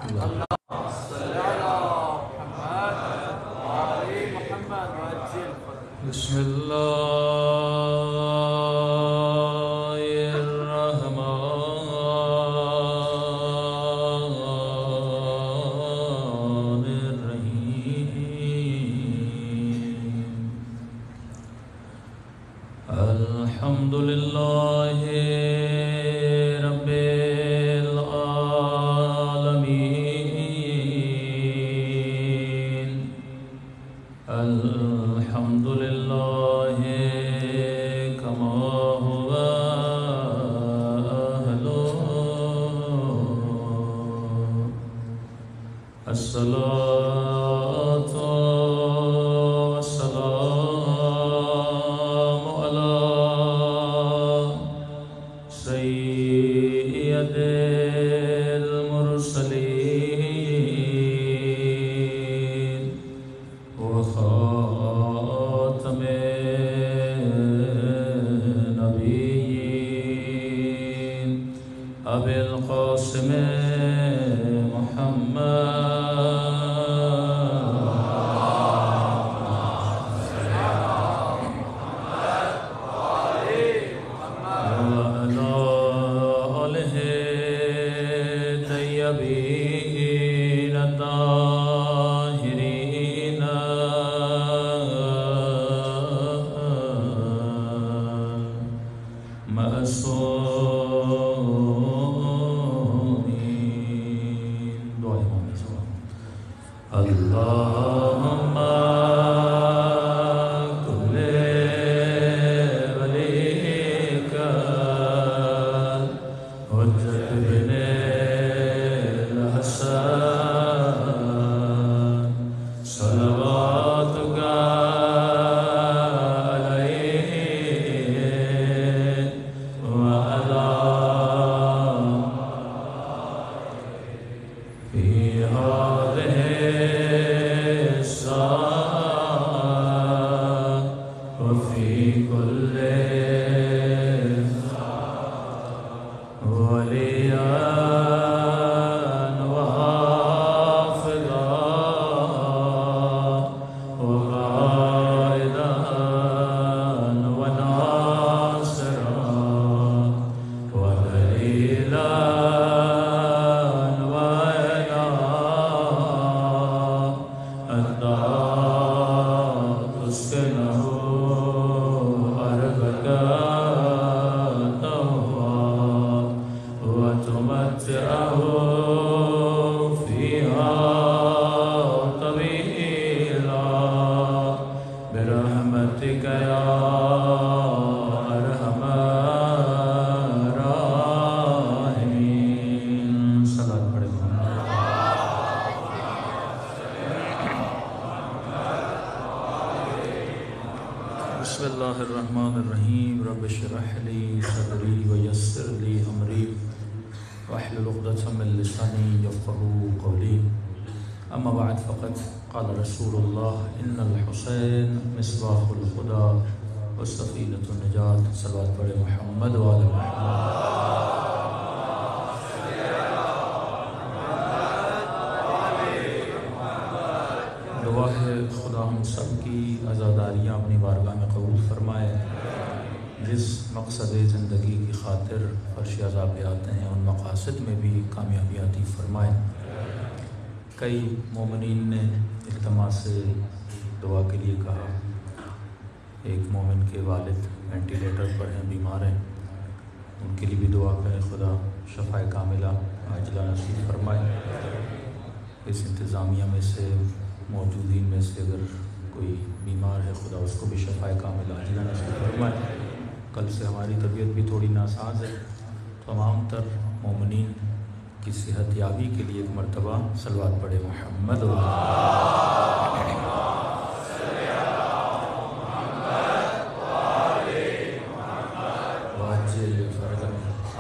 بسم الله الرحمن الرحيم الحمد لله رب العالمين الحمد لله كما هو أهله الصلاة والسلام على سيد المرسلين وخاتم النبيين أبي القاسم محمد وعلى آله الطيبين الطاهرين معصومين. دعاء امام صاحب اللهم كل وليك حجة بن الحسن صلواتك عليه وعلى في هذه الساعة وفي كل وليا وحافظا وقائدا وناصرا ودليلا وإلها أنت تسكنه أرضك طوعا وتمتعه فيها طويلا برحمتك يا أرحم الراحمين. صلاة پڑھیں. بسم اللہ الرحمن الرحیم رب اشرح لی صدری ویسر لی امری واحلل عقدۃ من لسانی یفقهوا قولی. اما بعد فقد قال رسول اللہ ان الحسین مصباح الہدی وسفینۃ النجات. صلوات پڑھیں محمد وعلی محمد. دعا ہے خدا ہم سب کی عزاداریاں اپنی بارگاہ میں قبول فرمائے. جس مقصد زندگی کی خاطر فرش عذاب پہ آتے ہیں ان مقاصد میں بھی کامیابی عطا فرمائے. کئی مومنین نے التماس سے دعا کے لیے کہا. ایک مومن کے والد وینٹیلیٹر پر ہیں، بیمار ہیں، ان کے لیے بھی دعا کریں خدا شفاء کاملہ عاجلہ نصیب فرمائے. اس انتظامیہ میں سے موجودین میں سے اگر کوئی بیمار ہے خدا اس کو بھی شفاء کاملہ عاجلہ نصیب فرمائے. کل سے ہماری طبیعت بھی تھوڑی ناساز ہے. تمام تر مومنین کی صحت یابی کے لیے ایک مرتبہ صلوات پڑھے محمد.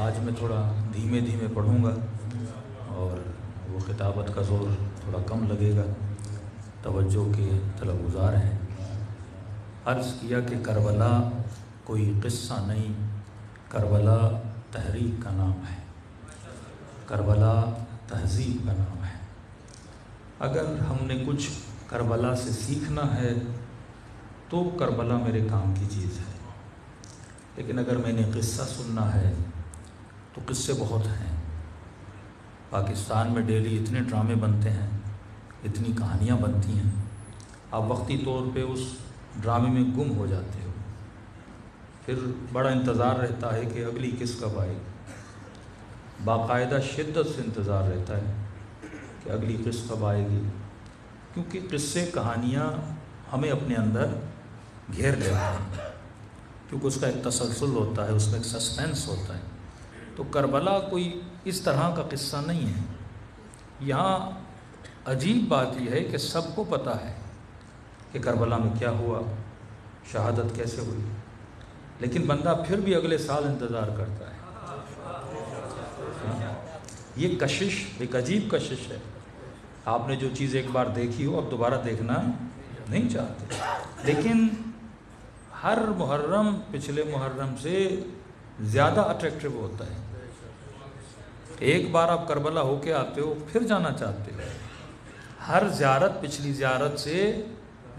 آج میں تھوڑا دھیمے دھیمے پڑھوں گا اور وہ خطابت کا زور تھوڑا کم لگے گا. توجہ کے طلب گزار ہیں. عرض کیا کہ کربلا کوئی قصہ نہیں، کربلا تحریک کا نام ہے. کربلا تہذیب کا نام ہے۔ اگر ہم نے کچھ کربلا سے سیکھنا ہے تو کربلا میرے کام کی چیز ہے، لیکن اگر میں نے قصہ سننا ہے تو قصے بہت ہیں۔ پاکستان میں ڈیلی اتنے ڈرامے بنتے ہیں، اتنی کہانیاں بنتی ہیں، آپ وقتی طور پہ اس ڈرامے میں گم ہو جاتے ہو، پھر بڑا انتظار رہتا ہے کہ اگلی قسط کب آئے گی، باقاعدہ شدت سے انتظار رہتا ہے کہ اگلی قسط کب آئے گی، کیونکہ قصے کہانیاں ہمیں اپنے اندر گھیر لیتے ہیں، کیونکہ اس کا ایک تسلسل ہوتا ہے، اس میں ایک سسپینس ہوتا ہے۔ تو کربلا کوئی اس طرح کا قصہ نہیں ہے۔ یہاں عجیب بات یہ ہے کہ سب کو پتہ ہے کہ کربلا میں کیا ہوا، شہادت کیسے ہوئی، لیکن بندہ پھر بھی اگلے سال انتظار کرتا ہے۔ یہ کشش ایک عجیب کشش ہے۔ آپ نے جو چیز ایک بار دیکھی ہو اب دوبارہ دیکھنا نہیں چاہتے، لیکن ہر محرم پچھلے محرم سے زیادہ اٹریکٹیو ہوتا ہے۔ ایک بار آپ کربلا ہو کے آتے ہو پھر جانا چاہتے ہو۔ ہر زیارت پچھلی زیارت سے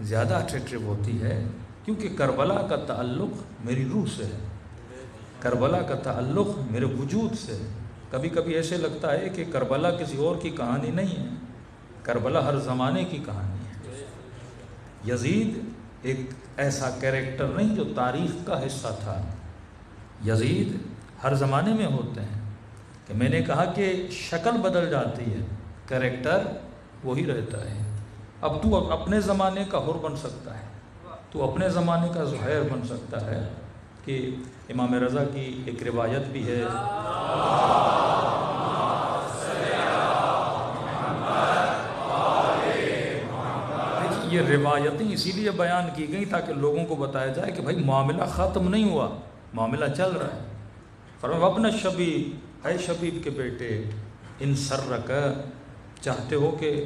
زیادہ اٹریکٹیو ہوتی ہے، کیونکہ کربلا کا تعلق میری روح سے ہے، کربلا کا تعلق میرے وجود سے ہے۔ کبھی کبھی ایسے لگتا ہے کہ کربلا کسی اور کی کہانی نہیں ہے، کربلا ہر زمانے کی کہانی ہے۔ یزید ایک ایسا کیریکٹر نہیں جو تاریخ کا حصہ تھا، یزید ہر زمانے میں ہوتے ہیں۔ کہ میں نے کہا کہ شکل بدل جاتی ہے، کیریکٹر وہی رہتا ہے۔ اب تو اپنے زمانے کا حر بن سکتا ہے، تو اپنے زمانے کا زہیر بن سکتا ہے۔ کہ امام رضا کی ایک روایت بھی ہے، یہ روایتیں اسی لیے بیان کی گئیں تاکہ لوگوں کو بتایا جائے کہ بھائی معاملہ ختم نہیں ہوا، معاملہ چل رہا ہے۔ فرمایا وابن شبیب، اے شبیب کے بیٹے، ان سرک، چاہتے ہو کہ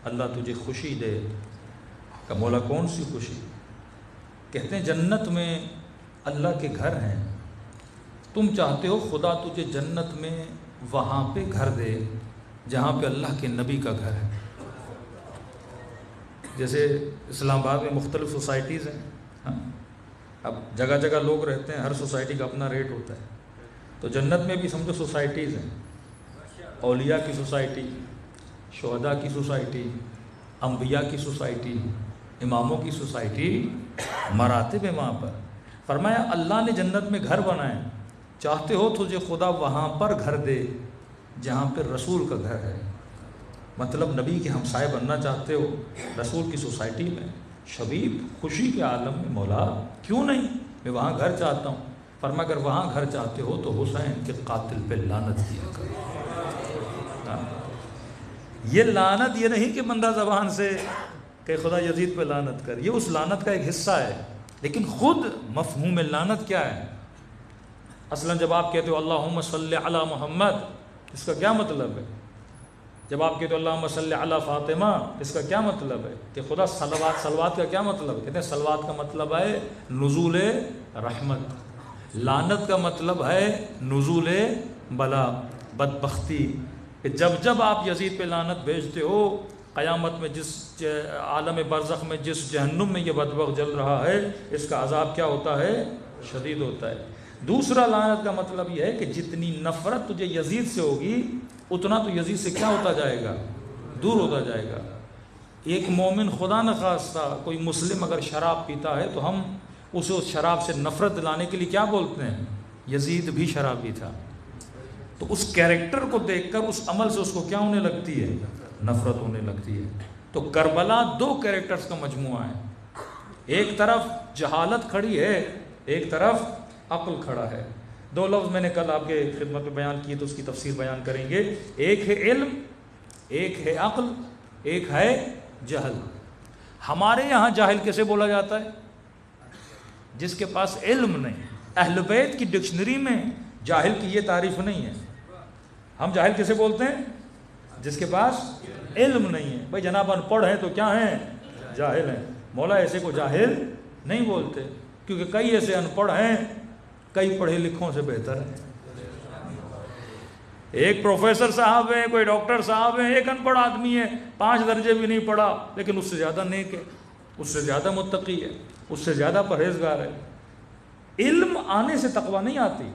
اللہ تجھے خوشی دے؟ کہ مولا کون سی خوشی؟ کہتے ہیں جنت میں اللہ کے گھر ہیں، تم چاہتے ہو خدا تجھے جنت میں وہاں پہ گھر دے جہاں پہ اللہ کے نبی کا گھر ہے۔ جیسے اسلام آباد میں مختلف سوسائٹیز ہیں، ہاں، اب جگہ جگہ لوگ رہتے ہیں، ہر سوسائٹی کا اپنا ریٹ ہوتا ہے۔ تو جنت میں بھی سمجھو سوسائٹیز ہیں، اولیاء کی سوسائٹی، شہداء کی سوسائٹی، انبیاء کی سوسائٹی، اماموں کی سوسائٹی، مراتب ہے وہاں پر۔ فرمایا اللہ نے جنت میں گھر بنائے، چاہتے ہو تجھے خدا وہاں پر گھر دے جہاں پہ رسول کا گھر ہے، مطلب نبی کے ہمسائے بننا چاہتے ہو رسول کی سوسائٹی میں، شبیب خوشی کے عالم میں، مولا کیوں نہیں، میں وہاں گھر چاہتا ہوں۔ فرمایا اگر وہاں گھر چاہتے ہو تو حسین کے قاتل پہ لعنت کیا کرو۔ یہ لعنت یہ نہیں کہ بندہ زبان سے کہ خدا یزید پہ لعنت کر، یہ اس لعنت کا ایک حصہ ہے، لیکن خود مفہوم لعنت کیا ہے؟ اصلا جب آپ کہتے ہو اللہم صلی علی محمد، اس کا کیا مطلب ہے؟ جب آپ کہتے ہو اللہم صلی علی فاطمہ، اس کا کیا مطلب ہے؟ کہ خدا صلوات کا کیا مطلب ہے؟ کہتے ہیں صلوات کا مطلب ہے نزول رحمت، لعنت کا مطلب ہے نزول بلا، بدبختی۔ کہ جب جب آپ یزید پہ لعنت بھیجتے ہو، قیامت میں جس عالم برزخ میں جس جہنم میں یہ بدبخت جل رہا ہے، اس کا عذاب کیا ہوتا ہے؟ شدید ہوتا ہے۔ دوسرا لعنت کا مطلب یہ ہے کہ جتنی نفرت تجھے یزید سے ہوگی اتنا تو یزید سے کیا ہوتا جائے گا؟ دور ہوتا جائے گا۔ ایک مومن خدا نخواستہ کوئی مسلم اگر شراب پیتا ہے تو ہم اسے اس شراب سے نفرت دلانے کے لیے کیا بولتے ہیں؟ یزید بھی شرابی تھا۔ تو اس کیریکٹر کو دیکھ کر اس عمل سے اس کو کیا ہونے لگتی ہے؟ نفرت ہونے لگتی ہے۔ تو کربلا دو کیریکٹرز کا مجموعہ ہے، ایک طرف جہالت کھڑی ہے، ایک طرف عقل کھڑا ہے۔ دو لفظ میں نے کل آپ کے خدمت میں بیان کیے تو اس کی تفسیر بیان کریں گے۔ ایک ہے علم، ایک ہے عقل، ایک ہے جہل۔ ہمارے یہاں جاہل کیسے بولا جاتا ہے؟ جس کے پاس علم نہیں۔ اہل بیت کی ڈکشنری میں جاہل کی یہ تعریف نہیں ہے۔ ہم جاہل کیسے بولتے ہیں؟ جس کے پاس علم نہیں ہے۔ بھائی جناب ان پڑھ ہیں تو کیا ہیں؟ جاہل ہیں۔ مولا ایسے کو جاہل نہیں بولتے، کیونکہ کئی ایسے ان پڑھ ہیں کئی پڑھے لکھوں سے بہتر ہیں۔ ایک پروفیسر صاحب ہیں، کوئی ڈاکٹر صاحب ہیں، ایک ان پڑھ آدمی ہے 5 درجے بھی نہیں پڑھا لیکن اس سے زیادہ نیک ہے، اس سے زیادہ متقی ہے، اس سے زیادہ پرہیزگار ہے۔ علم آنے سے تقویٰ نہیں آتی،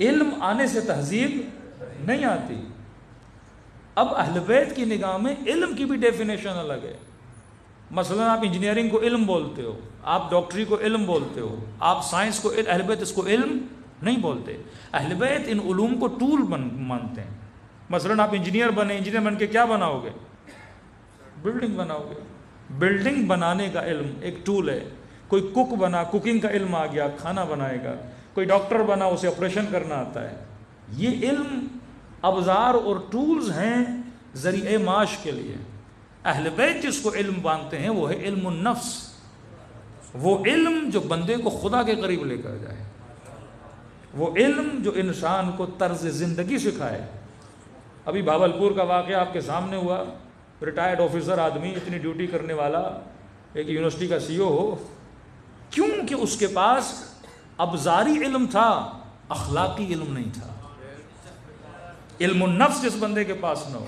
علم آنے سے تہذیب نہیں آتی۔ اب اہل بیت کی نگاہ میں علم کی بھی ڈیفینیشن الگ ہے۔ مثلا آپ انجینئرنگ کو علم بولتے ہو، آپ ڈاکٹری کو علم بولتے ہو، آپ سائنس کو، اہل بیت اس کو علم نہیں بولتے۔ اہل بیت ان علوم کو ٹول مانتے ہیں۔ مثلا آپ انجینئر بنے، انجینئر بن کے کیا بناؤ گے؟ بلڈنگ بناؤ گے۔ بلڈنگ بنانے کا علم ایک ٹول ہے۔ کوئی کک بنا، کوکنگ کا علم آ گیا، کھانا بنائے گا۔ کوئی ڈاکٹر بنا، اسے آپریشن کرنا آتا ہے۔ یہ علم ابزار اور ٹولز ہیں ذریعہ معاش کے لیے۔ اہل بیت جس کو علم مانتے ہیں وہ ہے علم النفس، وہ علم جو بندے کو خدا کے قریب لے کر جائے، وہ علم جو انسان کو طرز زندگی سکھائے۔ ابھی بھاولپور کا واقعہ آپ کے سامنے ہوا، ریٹائرڈ آفیسر آدمی، اتنی ڈیوٹی کرنے والا، ایک یونیورسٹی کا سی او ہو، کیونکہ اس کے پاس ابزاری علم تھا، اخلاقی علم نہیں تھا۔ علم النفس جس بندے کے پاس نہ ہو،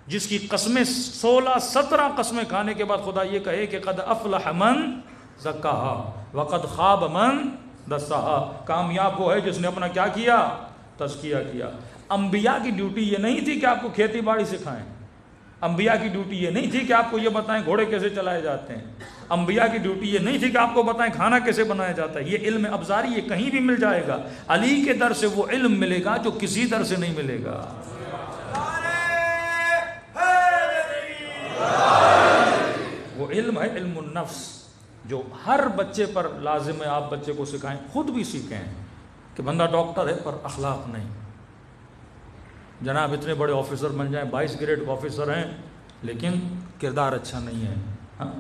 جس کی قسمیں 16-17 قسمیں کھانے کے بعد خدا یہ کہے کہ قد افلح من زکاہا وقد خاب من دساہا، کامیاب وہ ہے جس نے اپنا کیا کیا؟ تزکیہ کیا۔ انبیاء کی ڈیوٹی یہ نہیں تھی کہ آپ کو کھیتی باڑی سکھائیں، انبیاء کی ڈیوٹی یہ نہیں تھی کہ آپ کو یہ بتائیں گھوڑے کیسے چلائے جاتے ہیں، انبیاء کی ڈیوٹی یہ نہیں تھی کہ آپ کو بتائیں کھانا کیسے بنایا جاتا ہے۔ یہ علم ابزاری یہ کہیں بھی مل جائے گا، علی کے در سے وہ علم ملے گا جو کسی در سے نہیں ملے گا۔ وہ علم ہے علم النفس، جو ہر بچے پر لازم ہے آپ بچے کو سکھائیں، خود بھی سیکھیں کہ بندہ ڈاکٹر ہے پر اخلاق نہیں۔ جناب اتنے بڑے آفیسر بن جائیں، 22 گریڈ کا آفیسر ہیں لیکن کردار اچھا نہیں ہے، ہاں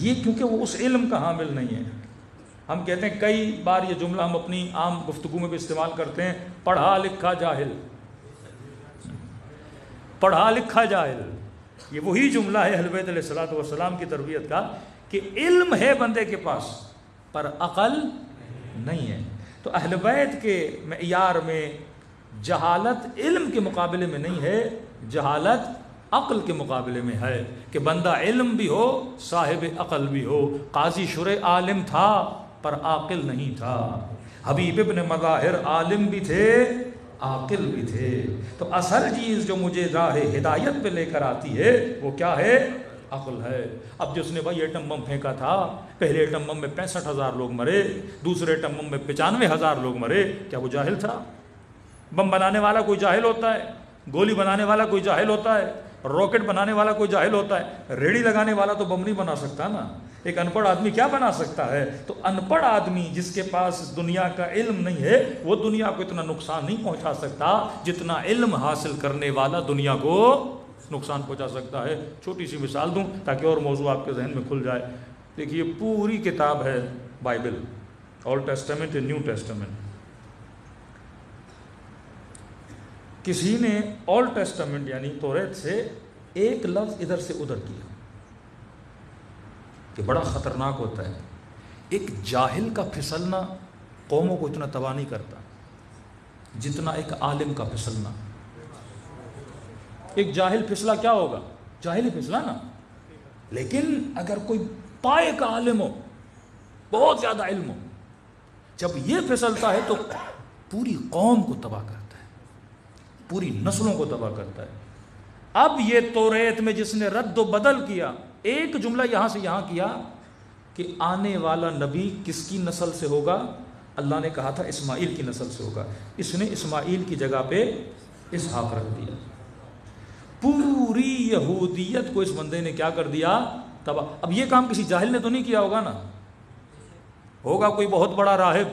یہ کیونکہ وہ اس علم کا حامل نہیں ہے۔ ہم کہتے ہیں کئی بار یہ جملہ ہم اپنی عام گفتگو میں بھی استعمال کرتے ہیں، پڑھا لکھا جاہل، پڑھا لکھا جاہل۔ یہ وہی جملہ ہے اہل بیت علیہ الصلوۃ والسلام کی تربیت کا کہ علم ہے بندے کے پاس پر عقل نہیں ہے۔ تو اہل بیت کے معیار میں جہالت علم کے مقابلے میں نہیں ہے، جہالت عقل کے مقابلے میں ہے کہ بندہ علم بھی ہو، صاحب عقل بھی ہو۔ قاضی شرح عالم تھا پر عاقل نہیں تھا، حبیب ابن مظاہر عالم بھی تھے، عاقل بھی تھے۔ تو اصل چیز جو مجھے راہ ہدایت پہ لے کر آتی ہے وہ کیا ہے؟ عقل ہے۔ اب جس نے بھائی ایٹم بم پھینکا تھا، پہلے ایٹم بم میں 65,000 لوگ مرے، دوسرے ایٹم بم میں 95,000 لوگ مرے، کیا وہ جاہل تھا؟ بم بنانے والا کوئی جاہل ہوتا ہے؟ گولی بنانے والا کوئی جاہل ہوتا ہے؟ راکٹ بنانے والا کوئی جاہل ہوتا ہے؟ ریڑھی لگانے والا تو بم نہیں بنا سکتا نا، ایک ان پڑھ آدمی کیا بنا سکتا ہے؟ تو ان پڑھ آدمی جس کے پاس دنیا کا علم نہیں ہے وہ دنیا کو اتنا نقصان نہیں پہنچا سکتا جتنا علم حاصل کرنے والا دنیا کو نقصان پہنچا سکتا ہے۔ چھوٹی سی مثال دوں تاکہ اور موضوع آپ کے ذہن میں کھل جائے۔ دیکھیے پوری کتاب ہے Bible, old testament new testament. کسی نے اولڈ ٹیسٹمنٹ یعنی توریت سے ایک لفظ ادھر سے ادھر کیا کہ بڑا خطرناک ہوتا ہے۔ ایک جاہل کا پھسلنا قوموں کو اتنا تباہ نہیں کرتا جتنا ایک عالم کا پھسلنا۔ ایک جاہل پھسلا کیا ہوگا؟ جاہل ہی پھسلا نا، لیکن اگر کوئی پائے کا عالم ہو، بہت زیادہ علم ہو، جب یہ پھسلتا ہے تو پوری قوم کو تباہ کرتا ہے، پوری نسلوں کو تباہ کرتا ہے۔ اب یہ توریت میں جس نے رد و بدل کیا، ایک جملہ یہاں سے یہاں کیا کہ آنے والا نبی کس کی نسل سے ہوگا؟ اللہ نے کہا تھا اسماعیل کی نسل سے ہوگا، اس نے اسماعیل کی جگہ پہ اسحاق رکھ دیا۔ پوری یہودیت کو اس بندے نے کیا کر دیا؟ تباہ۔ اب یہ کام کسی جاہل نے تو نہیں کیا ہوگا نا، ہوگا کوئی بہت بڑا راہب،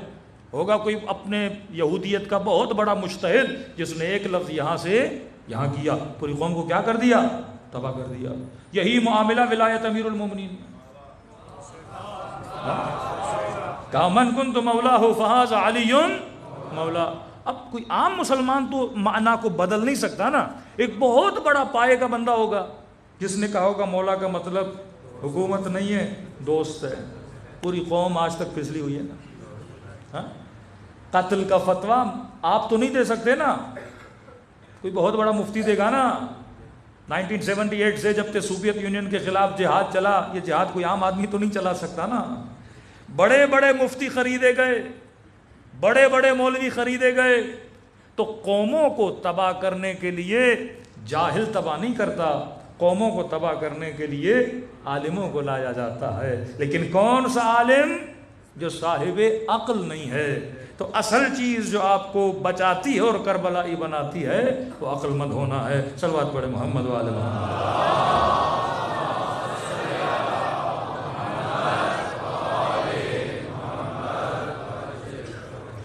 ہوگا کوئی اپنے یہودیت کا بہت بڑا مجتہد جس نے ایک لفظ یہاں سے یہاں کیا، پوری قوم کو کیا کر دیا؟ تباہ کر دیا۔ یہی معاملہ ولایت امیر المومنین، کہا من کنت مولا فہذا علی مولا۔ اب کوئی عام مسلمان تو معنی کو بدل نہیں سکتا نا، ایک بہت بڑا پائے کا بندہ ہوگا جس نے کہا ہوگا مولا کا مطلب حکومت نہیں ہے، دوست ہے۔ پوری قوم آج تک پھسلی ہوئی ہے نا۔ قتل کا فتویٰ آپ تو نہیں دے سکتے نا، کوئی بہت بڑا مفتی دے گا نا 1978 سے جب تک سوویت یونین کے خلاف جہاد چلا، یہ جہاد کوئی عام آدمی تو نہیں چلا سکتا نا. بڑے بڑے مفتی خریدے گئے، بڑے بڑے مولوی خریدے گئے. تو قوموں کو تباہ کرنے کے لیے جاہل تباہ نہیں کرتا، قوموں کو تباہ کرنے کے لیے عالموں کو لایا جاتا ہے. لیکن کون سا عالم؟ جو صاحب عقل نہیں ہے. تو اصل چیز جو آپ کو بچاتی ہے اور کربلائی بناتی ہے وہ عقل مند ہونا ہے. صلوات پڑھے محمد وآل محمد.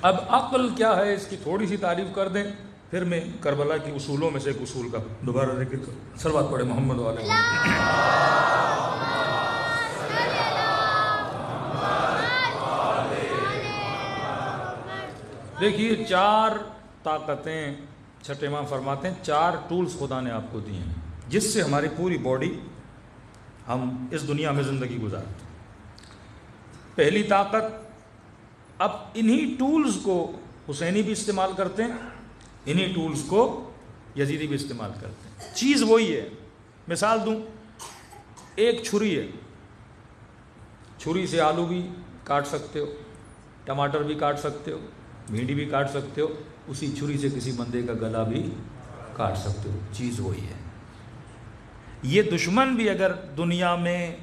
اب عقل کیا ہے اس کی تھوڑی سی تعریف کر دیں، پھر میں کربلا کی اصولوں میں سے ایک اصول کا دوبارہ ذکر کروں. صلوات پڑھے محمد وآل محمد. دیکھیے 4 طاقتیں چھٹے امام فرماتے ہیں، 4 ٹولز خدا نے آپ کو دیے ہیں جس سے ہماری پوری باڈی ہم اس دنیا میں زندگی گزارتے ہیں. پہلی طاقت، اب انہی ٹولز کو حسینی بھی استعمال کرتے ہیں، انہی ٹولز کو یزیدی بھی استعمال کرتے ہیں. چیز وہی ہے. مثال دوں، ایک چھری ہے، چھری سے آلو بھی کاٹ سکتے ہو، ٹماٹر بھی کاٹ سکتے ہو، بھنڈی بھی کاٹ سکتے ہو، اسی چھری سے کسی بندے کا گلا بھی کاٹ سکتے ہو. چیز وہی ہے. یہ دشمن بھی اگر دنیا میں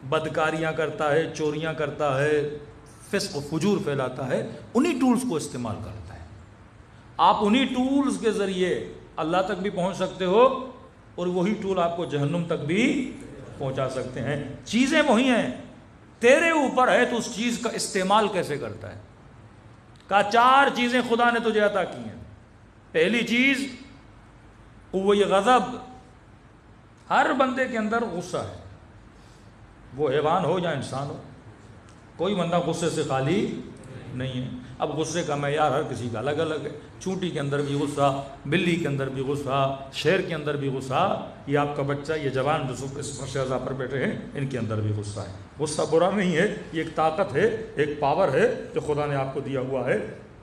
بدکاریاں کرتا ہے، چوریاں کرتا ہے، فسق و فجور پھیلاتا ہے، انہی ٹولز کو استعمال کرتا ہے. آپ انہی ٹولز کے ذریعے اللہ تک بھی پہنچ سکتے ہو اور وہی ٹول آپ کو جہنم تک بھی پہنچا سکتے ہیں. چیزیں وہی ہیں، تیرے اوپر ہے تو اس چیز کا استعمال کیسے کرتا ہے. کہا 4 چیزیں خدا نے تجھے عطا کی ہیں. پہلی چیز قوت غضب. ہر بندے کے اندر غصہ ہے، وہ حیوان ہو یا انسان ہو، کوئی بندہ غصے سے خالی نہیں ہے. اب غصے کا معیار ہر کسی کا الگ الگ ہے. چونٹی کے اندر بھی غصہ، بلی کے اندر بھی غصہ، شیر کے اندر بھی غصہ، یہ آپ کا بچہ، یہ جوان جو اس فرش اعضاء پر بیٹھے ہیں ان کے اندر بھی غصہ ہے. غصہ برا نہیں ہے، یہ ایک طاقت ہے، ایک پاور ہے جو خدا نے آپ کو دیا ہوا ہے.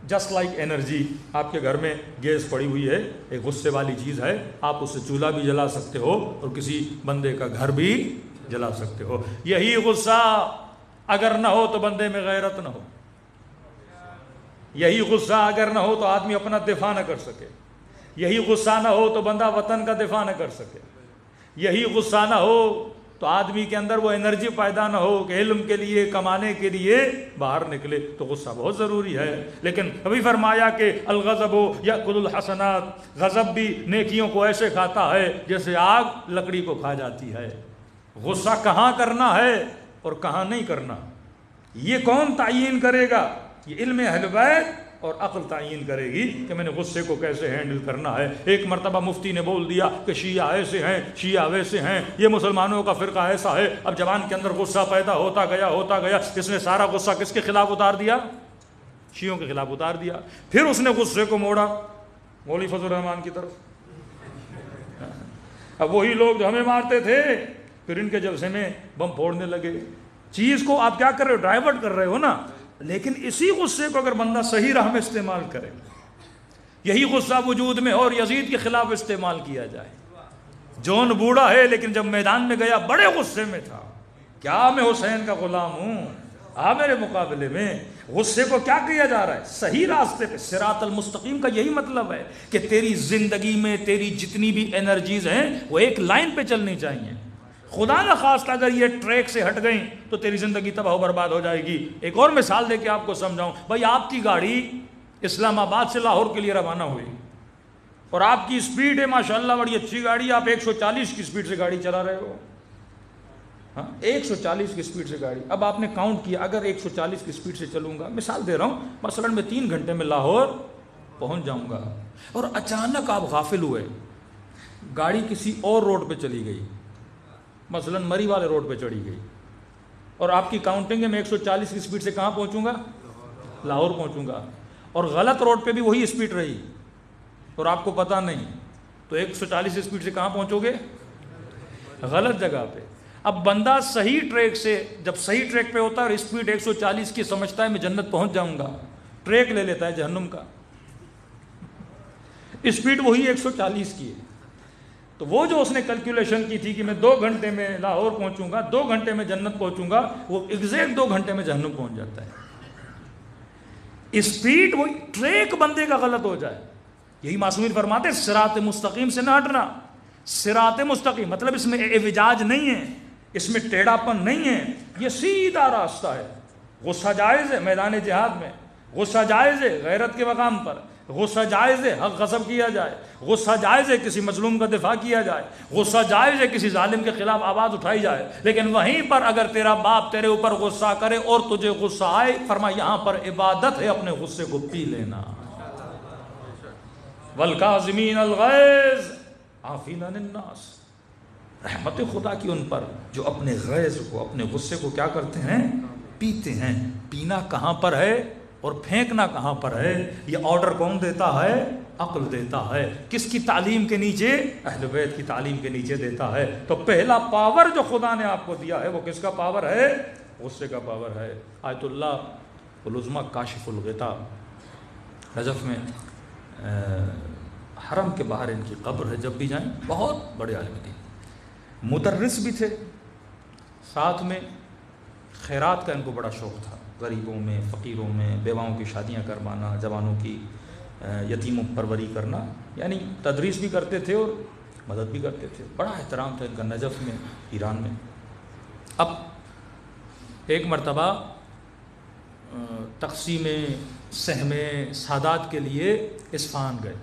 Just like energy. آپ کے گھر میں گیس پڑی ہوئی ہے، ایک غصے والی چیز ہے، آپ اس سے چولہا بھی جلا سکتے ہو اور کسی بندے کا گھر بھی جلا سکتے ہو. یہی غصہ اگر نہ ہو تو بندے میں غیرت نہ ہو. یہی غصہ اگر نہ ہو تو آدمی اپنا دفاع نہ کر سکے. یہی غصہ نہ ہو تو بندہ وطن کا دفاع نہ کر سکے. یہی غصہ نہ ہو تو آدمی کے اندر وہ انرجی پیدا نہ ہو کہ علم کے لیے، کمانے کے لیے باہر نکلے. تو غصہ بہت ضروری ہے. لیکن ابھی فرمایا کہ الغضب یأکل الحسنات، غضب بھی نیکیوں کو ایسے کھاتا ہے جیسے آگ لکڑی کو کھا جاتی ہے. غصہ کہاں کرنا ہے اور کہاں نہیں کرنا، یہ کون تعین کرے گا؟ یہ علم اہل بیت اور عقل تعین کرے گی کہ میں نے غصے کو کیسے ہینڈل کرنا ہے. ایک مرتبہ مفتی نے بول دیا کہ شیعہ ایسے ہیں، شیعہ ویسے ہیں، یہ مسلمانوں کا فرقہ ایسا ہے. اب جوان کے اندر غصہ پیدا ہوتا گیا. اس نے سارا غصہ کس کے خلاف اتار دیا؟ شیعوں کے خلاف اتار دیا. پھر اس نے غصے کو موڑا مولوی فضل الرحمان کی طرف. اب وہی لوگ جو ہمیں مارتے تھے پھر ان کے جلسے میں بم پھوڑنے لگے. چیز کو آپ کیا کر رہے ہو؟ ڈائیورٹ کر رہے ہو نا. لیکن اسی غصے کو اگر بندہ صحیح راہ میں استعمال کرے، یہی غصہ وجود میں اور یزید کے خلاف استعمال کیا جائے. جون بوڑھا ہے لیکن جب میدان میں گیا بڑے غصے میں تھا. کیا میں حسین کا غلام ہوں؟ میرے مقابلے میں. غصے کو کیا کیا جا رہا ہے؟ صحیح راستے پہ. صراط المستقیم کا یہی مطلب ہے کہ تیری زندگی میں تیری جتنی بھی انرجیز ہیں وہ ایک لائن پہ چلنی چاہیے. خدا نہ خواستہ اگر یہ ٹریک سے ہٹ گئیں تو تیری زندگی تباہ و برباد ہو جائے گی. ایک اور مثال دے کے آپ کو سمجھاؤں. بھائی آپ کی گاڑی اسلام آباد سے لاہور کے لیے روانہ ہوئی اور آپ کی سپیڈ ہے ماشاءاللہ بڑی اچھی گاڑی، آپ 140 کی سپیڈ سے گاڑی چلا رہے ہو. 140 کی سپیڈ سے گاڑی. اب آپ نے کاؤنٹ کیا اگر 140 کی سپیڈ سے چلوں گا، مثال دے رہا ہوں، مثلا میں 3 گھنٹے میں لاہور پہنچ جاؤں گا. اور اچانک آپ غافل ہوئے، گاڑی کسی اور روڈ پہ چلی گئی، مثلا مری والے روڈ پہ چڑھی گئی، اور آپ کی کاؤنٹنگ ہے میں 140 کی سپیڈ سے کہاں پہنچوں گا؟ لاہور پہنچوں گا. اور غلط روڈ پہ بھی وہی سپیڈ رہی اور آپ کو پتہ نہیں، تو 140 کی سپیڈ سے کہاں پہنچو گے؟ غلط جگہ پہ. اب بندہ صحیح ٹریک سے، جب صحیح ٹریک پہ ہوتا ہے اور اسپیڈ 140 کی سمجھتا ہے میں جنت پہنچ جاؤں گا، ٹریک لے لیتا ہے جہنم کا. اسپیڈ وہی 140 کی ہے. تو وہ جو اس نے کیلکولیشن کی تھی کہ میں 2 گھنٹے میں لاہور پہنچوں گا، 2 گھنٹے میں جنت پہنچوں گا، وہ ایگزیکٹ 2 گھنٹے میں جہنم پہنچ جاتا ہے. اسپیڈ وہی، ٹریک بندے کا غلط ہو جائے. یہی معصومین فرماتے ہیں صراط مستقیم سے نہ ہٹنا. صراط مستقیم مطلب اس میں اعوجاج نہیں ہے، اس میں ٹیڑھا پن نہیں ہے، یہ سیدھا راستہ ہے. غصہ جائز ہے میدان جہاد میں، غصہ جائز ہے غیرت کے مقام پر، غصہ جائز ہے حق غصب کیا جائے، غصہ جائز ہے کسی مظلوم کا دفاع کیا جائے، غصہ جائز ہے کسی ظالم کے خلاف آواز اٹھائی جائے. لیکن وہیں پر اگر تیرا باپ تیرے اوپر غصہ کرے اور تجھے غصہ آئے، فرمایا یہاں پر عبادت ہے اپنے غصے کو پی لینا. والکاظمین الغیظ عافین عن الناس. رحمت خدا کی ان پر جو اپنے غیظ کو، اپنے غصے کو کیا کرتے ہیں؟ پیتے ہیں. پینا کہاں پر ہے اور پھینکنا کہاں پر ہے؟ یہ آرڈر کون دیتا ہے؟ عقل دیتا ہے. کس کی تعلیم کے نیچے؟ اہل بیت کی تعلیم کے نیچے دیتا ہے. تو پہلا پاور جو خدا نے آپ کو دیا ہے وہ کس کا پاور ہے؟ غصے کا پاور ہے. آیت اللہ العظمیٰ کاشف الغطا، نجف میں حرم کے باہر ان کی قبر ہے. جب بھی جائیں، بہت بڑے عالم دین، مدرس بھی تھے، ساتھ میں خیرات کا ان کو بڑا شوق تھا. غریبوں میں، فقیروں میں، بیواؤں کی شادیاں کروانا، جوانوں کی یتیموں پروری کرنا، یعنی تدریس بھی کرتے تھے اور مدد بھی کرتے تھے. بڑا احترام تھا ان کا نجف میں، ایران میں. اب ایک مرتبہ تقسیم سہم سادات کے لیے اصفہان گئے.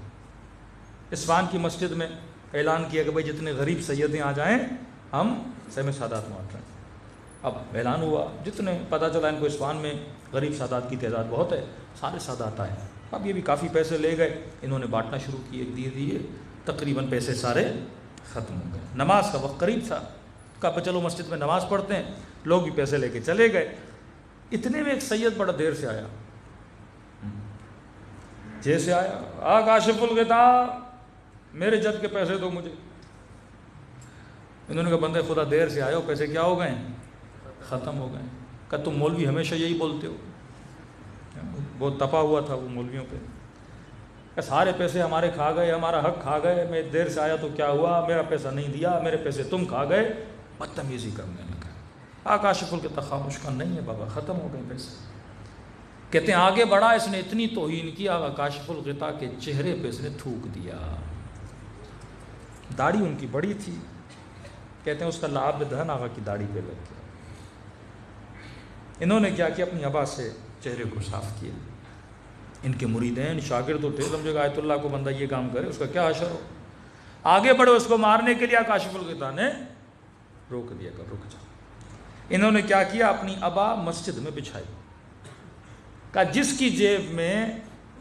اصفہان کی مسجد میں اعلان کیا کہ بھائی جتنے غریب سیدیں آ جائیں ہم سہم سادات بانٹ رہے ہیں. اب اعلان ہوا، جتنے پتہ چلا ان کو اصفہان میں غریب سادات کی تعداد بہت ہے، سارے سادات آئے. اب یہ بھی کافی پیسے لے گئے، انہوں نے بانٹنا شروع کیے. دیے تقریباً پیسے سارے ختم ہو گئے. نماز کا وقت قریب تھا، کہا چلو مسجد میں نماز پڑھتے ہیں. لوگ بھی پیسے لے کے چلے گئے. اتنے میں ایک سید بڑا دیر سے آیا. جیسے آیا، کاشف الغطا، میرے جد کے پیسے دو مجھے. انہوں نے کہا بندے خدا دیر سے آئے ہو، پیسے کیا ہو گئے؟ ختم ہو گئے. کہ تم مولوی ہمیشہ یہی بولتے ہو. بہت تپا ہوا تھا وہ مولویوں پہ. کہ سارے پیسے ہمارے کھا گئے، ہمارا حق کھا گئے. میں دیر سے آیا تو کیا ہوا؟ میرا پیسہ نہیں دیا، میرے پیسے تم کھا گئے. بدتمیزی کرنے لگا. کاشف الغطا خاموش کا نہیں ہے بابا، ختم ہو گئے پیسے. کہتے ہیں آگے بڑھا، اس نے اتنی توہین کی، آقا کاشف الغطا کے چہرے پہ اس نے تھوک دیا. داڑھی ان کی بڑی تھی، کہتے ہیں اس کا لعاب دہن آقا کی داڑھی پہ لگ گیا. انہوں نے کیا کیا؟ اپنی ابا سے چہرے کو صاف کیا. ان کے مریدین شاگرد تو تھے، سمجھے گا آیت اللہ کو بندہ یہ کام کرے اس کا کیا حشر ہو. آگے بڑھے، اس کو مارنے کے لیے کاشف الغطا نے روک دیا کہ رک جا. انہوں نے کیا کیا؟ اپنی ابا مسجد میں بچھائی. کہ جس کی جیب میں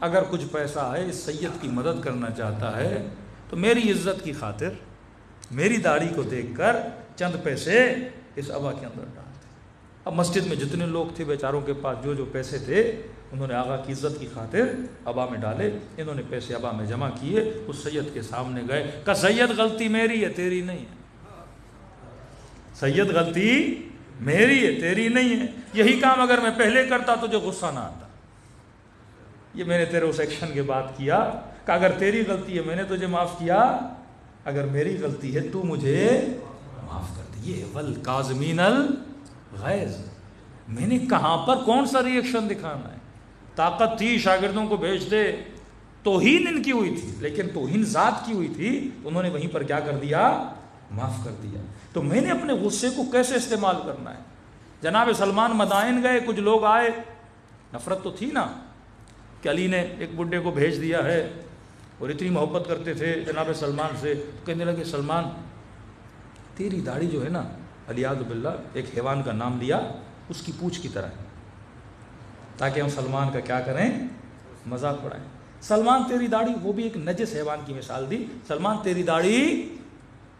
اگر کچھ پیسہ ہے، اس سید کی مدد کرنا چاہتا ہے تو میری عزت کی خاطر میری داڑھی کو دیکھ کر چند پیسے اس ابا کے اندر ڈال دے. اب مسجد میں جتنے لوگ تھے بیچاروں کے پاس جو پیسے تھے انہوں نے آقا کی عزت کی خاطر ابا میں ڈالے. انہوں نے پیسے ابا میں جمع کیے، اس سید کے سامنے گئے. کہ سید غلطی میری ہے، تیری نہیں ہے. سید غلطی میری ہے، تیری نہیں ہے. یہی کام اگر میں پہلے کرتا تو جو غصہ نہ آتا. یہ میں نے تیرے اس ایکشن کے بعد کیا کہ اگر تیری غلطی ہے میں نے تجھے معاف کیا، اگر میری غلطی ہے تو مجھے معاف کر دے. یہ والکاظمین الغیظ. میں نے کہاں پر کون سا ری ایکشن دکھانا ہے؟ طاقت تھی شاگردوں کو بھیج دے. توہین ان کی ہوئی تھی، لیکن توہین ذات کی ہوئی تھی، انہوں نے وہیں پر کیا کر دیا؟ معاف کر دیا. تو میں نے اپنے غصے کو کیسے استعمال کرنا ہے؟ جناب سلمان مدائن گئے، کچھ لوگ آئے، نفرت تو تھی نا کہ علی نے ایک بڈھے کو بھیج دیا ہے اور اتنی محبت کرتے تھے جناب سلمان سے. کہنے لگے سلمان تیری داڑھی جو ہے نا، علیاذ باللہ ایک حیوان کا نام لیا، اس کی پوچھ کی طرح ہے، تاکہ ہم سلمان کا کیا کریں؟ مذاق اڑائیں. سلمان تیری داڑھی، وہ بھی ایک نجس حیوان کی مثال دی. سلمان تیری داڑھی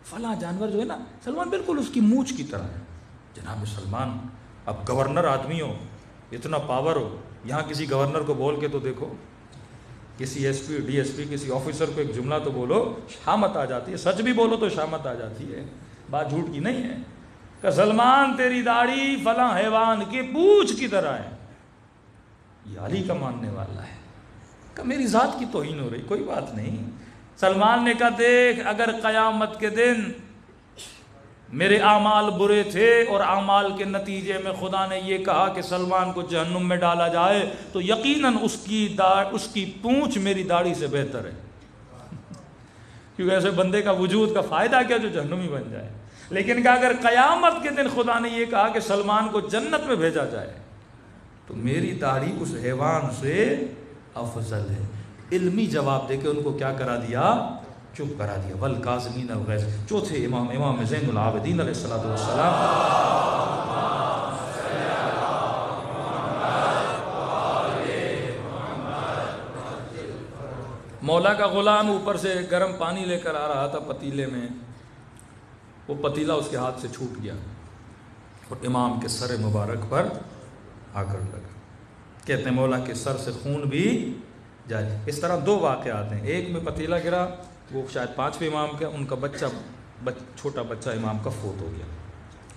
فلاں جانور جو ہے نا، سلمان بالکل اس کی مونچھ کی طرح ہے. جناب سلمان اب گورنر آدمی ہو، اتنا پاور ہو، یہاں کسی گورنر کو بول کے تو دیکھو، کسی S P D S P کسی آفیسر کو ایک جملہ تو بولو، شامت آ جاتی ہے. سچ بھی بولو تو شامت آ جاتی ہے، بات جھوٹ کی نہیں ہے. کہ سلمان تیری داڑھی فلاں حیوان کی پونچھ کی طرح ہے. یہ علی کا ماننے والا ہے. کہ میری ذات کی توہین ہو رہی، کوئی بات نہیں، سلمان نے کہا دیکھ اگر قیامت کے دن میرے اعمال برے تھے اور اعمال کے نتیجے میں خدا نے یہ کہا کہ سلمان کو جہنم میں ڈالا جائے تو یقیناً اس کی پونچھ میری داڑھی سے بہتر ہے، کیونکہ ایسے بندے کا وجود کا فائدہ کیا جو جہنمی بن جائے. لیکن کہ اگر قیامت کے دن خدا نے یہ کہا کہ سلمان کو جنت میں بھیجا جائے تو میری داڑھی اس حیوان سے افضل ہے. علمی جواب دے کے ان کو کیا کرا دیا؟ چپ کرا دیا. والکاظمین الغیظ. چوتھے امام زین العابدین علیہ الصلوۃ والسلام مولا کا غلام اوپر سے گرم پانی لے کر آ رہا تھا پتیلے میں، وہ پتیلا اس کے ہاتھ سے چھوٹ گیا اور امام کے سر مبارک پر آ کر لگا. کہتے ہیں مولا کے سر سے خون بھی جائے. اس طرح دو واقعات ہیں، ایک میں پتیلا گرا، وہ شاید 5ویں امام کا، ان کا چھوٹا بچہ امام کا فوت ہو گیا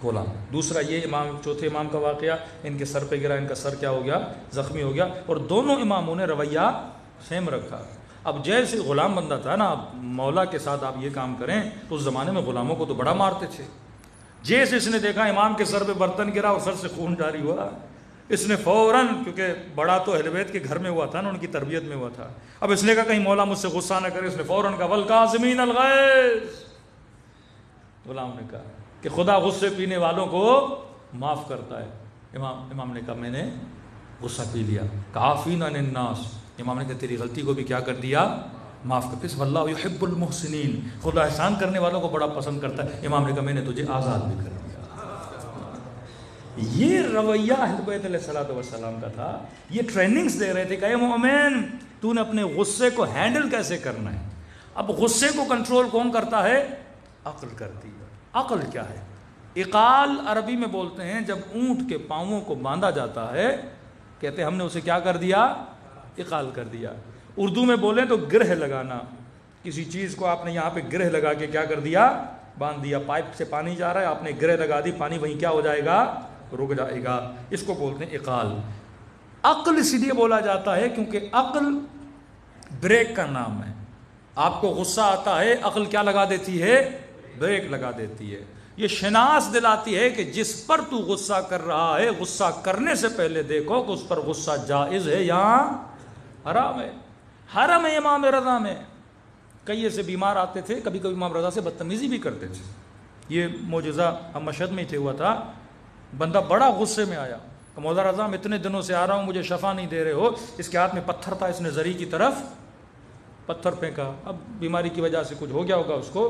غلام. دوسرا یہ چوتھے امام کا واقعہ، ان کے سر پہ گرا، ان کا سر کیا ہو گیا؟ زخمی ہو گیا. اور دونوں اماموں نے رویہ سیم رکھا. اب جیسے غلام بندہ تھا نا، مولا کے ساتھ آپ یہ کام کریں تو اس زمانے میں غلاموں کو تو بڑا مارتے تھے. جیسے اس نے دیکھا امام کے سر پہ برتن گرا اور سر سے خون جاری ہوا، اس نے فوراً، کیونکہ بڑا تو اہل بیت کے گھر میں ہوا تھا نا، ان کی تربیت میں ہوا تھا، اب اس نے کہا کہیں مولا مجھ سے غصہ نہ کرے، اس نے فوراً کہا والکاظمین الغیظ. غلام نے کہا کہ خدا غصے پینے والوں کو معاف کرتا ہے. امام نے کہا میں نے غصہ پی لیا. کافین عن الناس. امام نے کہا تیری غلطی کو بھی کیا کر دیا؟ معاف کر. پھر واللہ یحب المحسنین. خدا احسان کرنے والوں کو بڑا پسند کرتا ہے. امام نے کہا میں نے تجھے آزاد بھی کر دیا. یہ رویہ اہل بیت علیہ الصلوۃ والسلام کا تھا. یہ ٹریننگز دے رہے تھے کہ اے مومن تو نے اپنے غصے کو ہینڈل کیسے کرنا ہے. اب غصے کو کنٹرول کون کرتا ہے؟ عقل کرتی ہے. عقل کیا ہے؟ اقال عربی میں بولتے ہیں جب اونٹ کے پاؤں کو باندھا جاتا ہے، کہتے ہیں ہم نے اسے کیا کر دیا؟ اقال کر دیا. اردو میں بولیں تو گرہ لگانا. کسی چیز کو آپ نے یہاں پہ گرہ لگا کے کیا کر دیا؟ باندھ دیا. پائپ سے پانی جا رہا ہے، آپ نے گرہ لگا دی، پانی وہیں کیا ہو جائے گا؟ رک جائے گا. اس کو بولتے ہیں اقال. عقل اس لیے بولا جاتا ہے کیونکہ عقل بریک کا نام ہے. آپ کو غصہ آتا ہے، عقل کیا لگا دیتی ہے؟ بریک لگا دیتی ہے. یہ شناس دلاتی ہے کہ جس پر تو غصہ کر رہا ہے، غصہ کرنے سے پہلے دیکھو کہ اس پر غصہ جائز ہے یا حرام ہے. حرم ہے امام رضا میں. کئی ایسے بیمار آتے تھے، کبھی کبھی امام رضا سے بدتمیزی بھی کرتے تھے. یہ معجزہ ہم مشہد میں ہی ہوا تھا. بندہ بڑا غصے میں آیا کہ مولا رضا میں اتنے دنوں سے آ رہا ہوں، مجھے شفا نہیں دے رہے ہو. اس کے ہاتھ میں پتھر تھا، اس نے زری کی طرف پتھر پھینکا. اب بیماری کی وجہ سے کچھ ہو گیا ہوگا اس کو،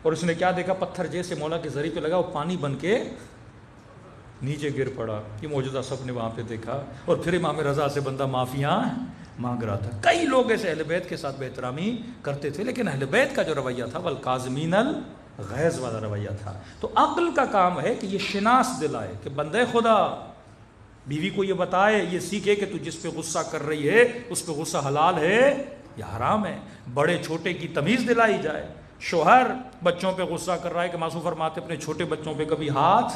اور اس نے کیا دیکھا؟ پتھر جیسے مولا کے زری پہ لگا، وہ پانی بن کے نیچے گر پڑا. یہ معجزہ سب نے وہاں پہ دیکھا. اور پھر امام رضا سے بندہ معافیاں مانگ رہا تھا. کئی لوگ ایسے اہل بیت کے ساتھ بے احترامی کرتے تھے، لیکن اہل بیت کا جو رویہ تھا والکاظمین الغیظ والا رویہ تھا. تو عقل کا کام ہے کہ یہ شناس دلائے کہ بندے خدا، بیوی کو یہ بتائے، یہ سیکھے کہ تو جس پہ غصہ کر رہی ہے اس پہ غصہ حلال ہے یا حرام ہے. بڑے چھوٹے کی تمیز دلائی جائے. شوہر بچوں پہ غصہ کر رہا ہے کہ معصوم فرماتے اپنے چھوٹے بچوں پہ کبھی ہاتھ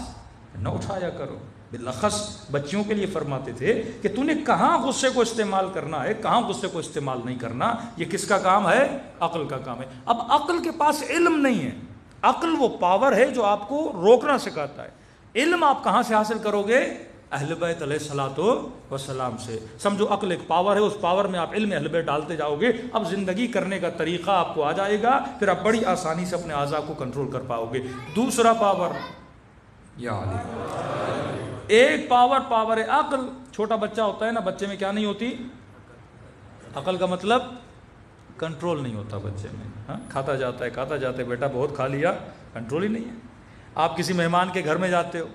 نہ اٹھایا کرو. بالاخص بچیوں کے لیے فرماتے تھے کہ تو نے کہاں غصے کو استعمال کرنا ہے، کہاں غصے کو استعمال نہیں کرنا. یہ کس کا کام ہے؟ عقل کا کام ہے. اب عقل کے پاس علم نہیں ہے. عقل وہ پاور ہے جو آپ کو روکنا سکھاتا ہے. علم آپ کہاں سے حاصل کرو گے؟ اہل بیت علیہ الصلوۃ والسلام سے. سمجھو عقل ایک پاور ہے، اس پاور میں آپ علم اہل بیت ڈالتے جاؤ گے. اب زندگی کرنے کا طریقہ آپ کو آ جائے گا، پھر آپ بڑی آسانی سے اپنے اعضاء کو کنٹرول کر پاؤ گے. دوسرا پاور یا علی، ایک پاور ہے عقل. چھوٹا بچہ ہوتا ہے نا، بچے میں کیا نہیں ہوتی؟ عقل کا مطلب کنٹرول نہیں ہوتا بچے میں. ہاں، کھاتا جاتا ہے بیٹا بہت کھا لیا، کنٹرول ہی نہیں ہے. آپ کسی مہمان کے گھر میں جاتے ہو،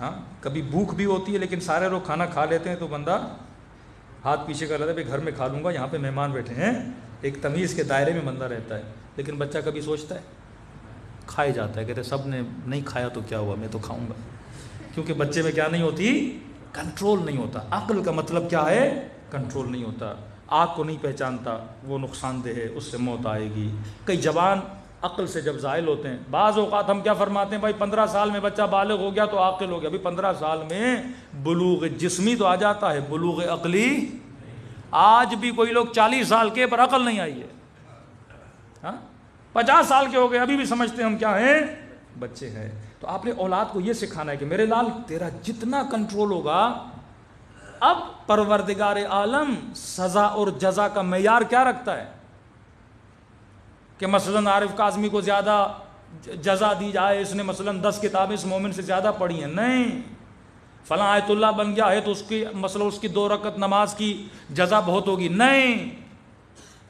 ہاں کبھی بھوک بھی ہوتی ہے لیکن سارے لوگ کھانا کھا لیتے ہیں تو بندہ ہاتھ پیچھے کر لیتا ہے، بھائی گھر میں کھا لوں گا، یہاں پہ مہمان بیٹھے ہیں. ایک تمیز کے دائرے میں بندہ رہتا ہے. لیکن بچہ کبھی سوچتا ہے؟ کھائے جاتا ہے، کہتے سب نے نہیں کھایا تو کیا ہوا، میں تو کھاؤں گا. کیونکہ بچے میں کیا نہیں ہوتی؟ کنٹرول نہیں ہوتا. عقل کا مطلب کیا ہے؟ کنٹرول نہیں ہوتا. آگ کو نہیں پہچانتا، وہ نقصان دہ ہے، اس سے موت آئے گی. کئی جوان عقل سے جب زائل ہوتے ہیں، بعض اوقات ہم کیا فرماتے ہیں، بھائی 15 سال میں بچہ بالغ ہو گیا تو عاقل ہو گیا. ابھی 15 سال میں بلوغ جسمی تو آ جاتا ہے، بلوغ عقلی. آج بھی کوئی لوگ 40 سال کے پر عقل نہیں آئی ہے. ہاں 50 سال کے ہو گئے ابھی بھی سمجھتے ہیں ہم کیا ہیں؟ بچے ہیں. تو آپ نے اولاد کو یہ سکھانا ہے کہ میرے لال تیرا جتنا کنٹرول ہوگا. اب پروردگار عالم سزا اور جزا کا معیار کیا رکھتا ہے کہ مثلاً عارف کاظمی کو زیادہ جزا دی جائے, اس نے مثلاً 10 کتابیں اس مومن سے زیادہ پڑھی ہیں. نہیں, فلاں آیت اللہ بن گیا ہے تو اس کی مثلا اس کی 2 رکعت نماز کی جزا بہت ہوگی. نہیں,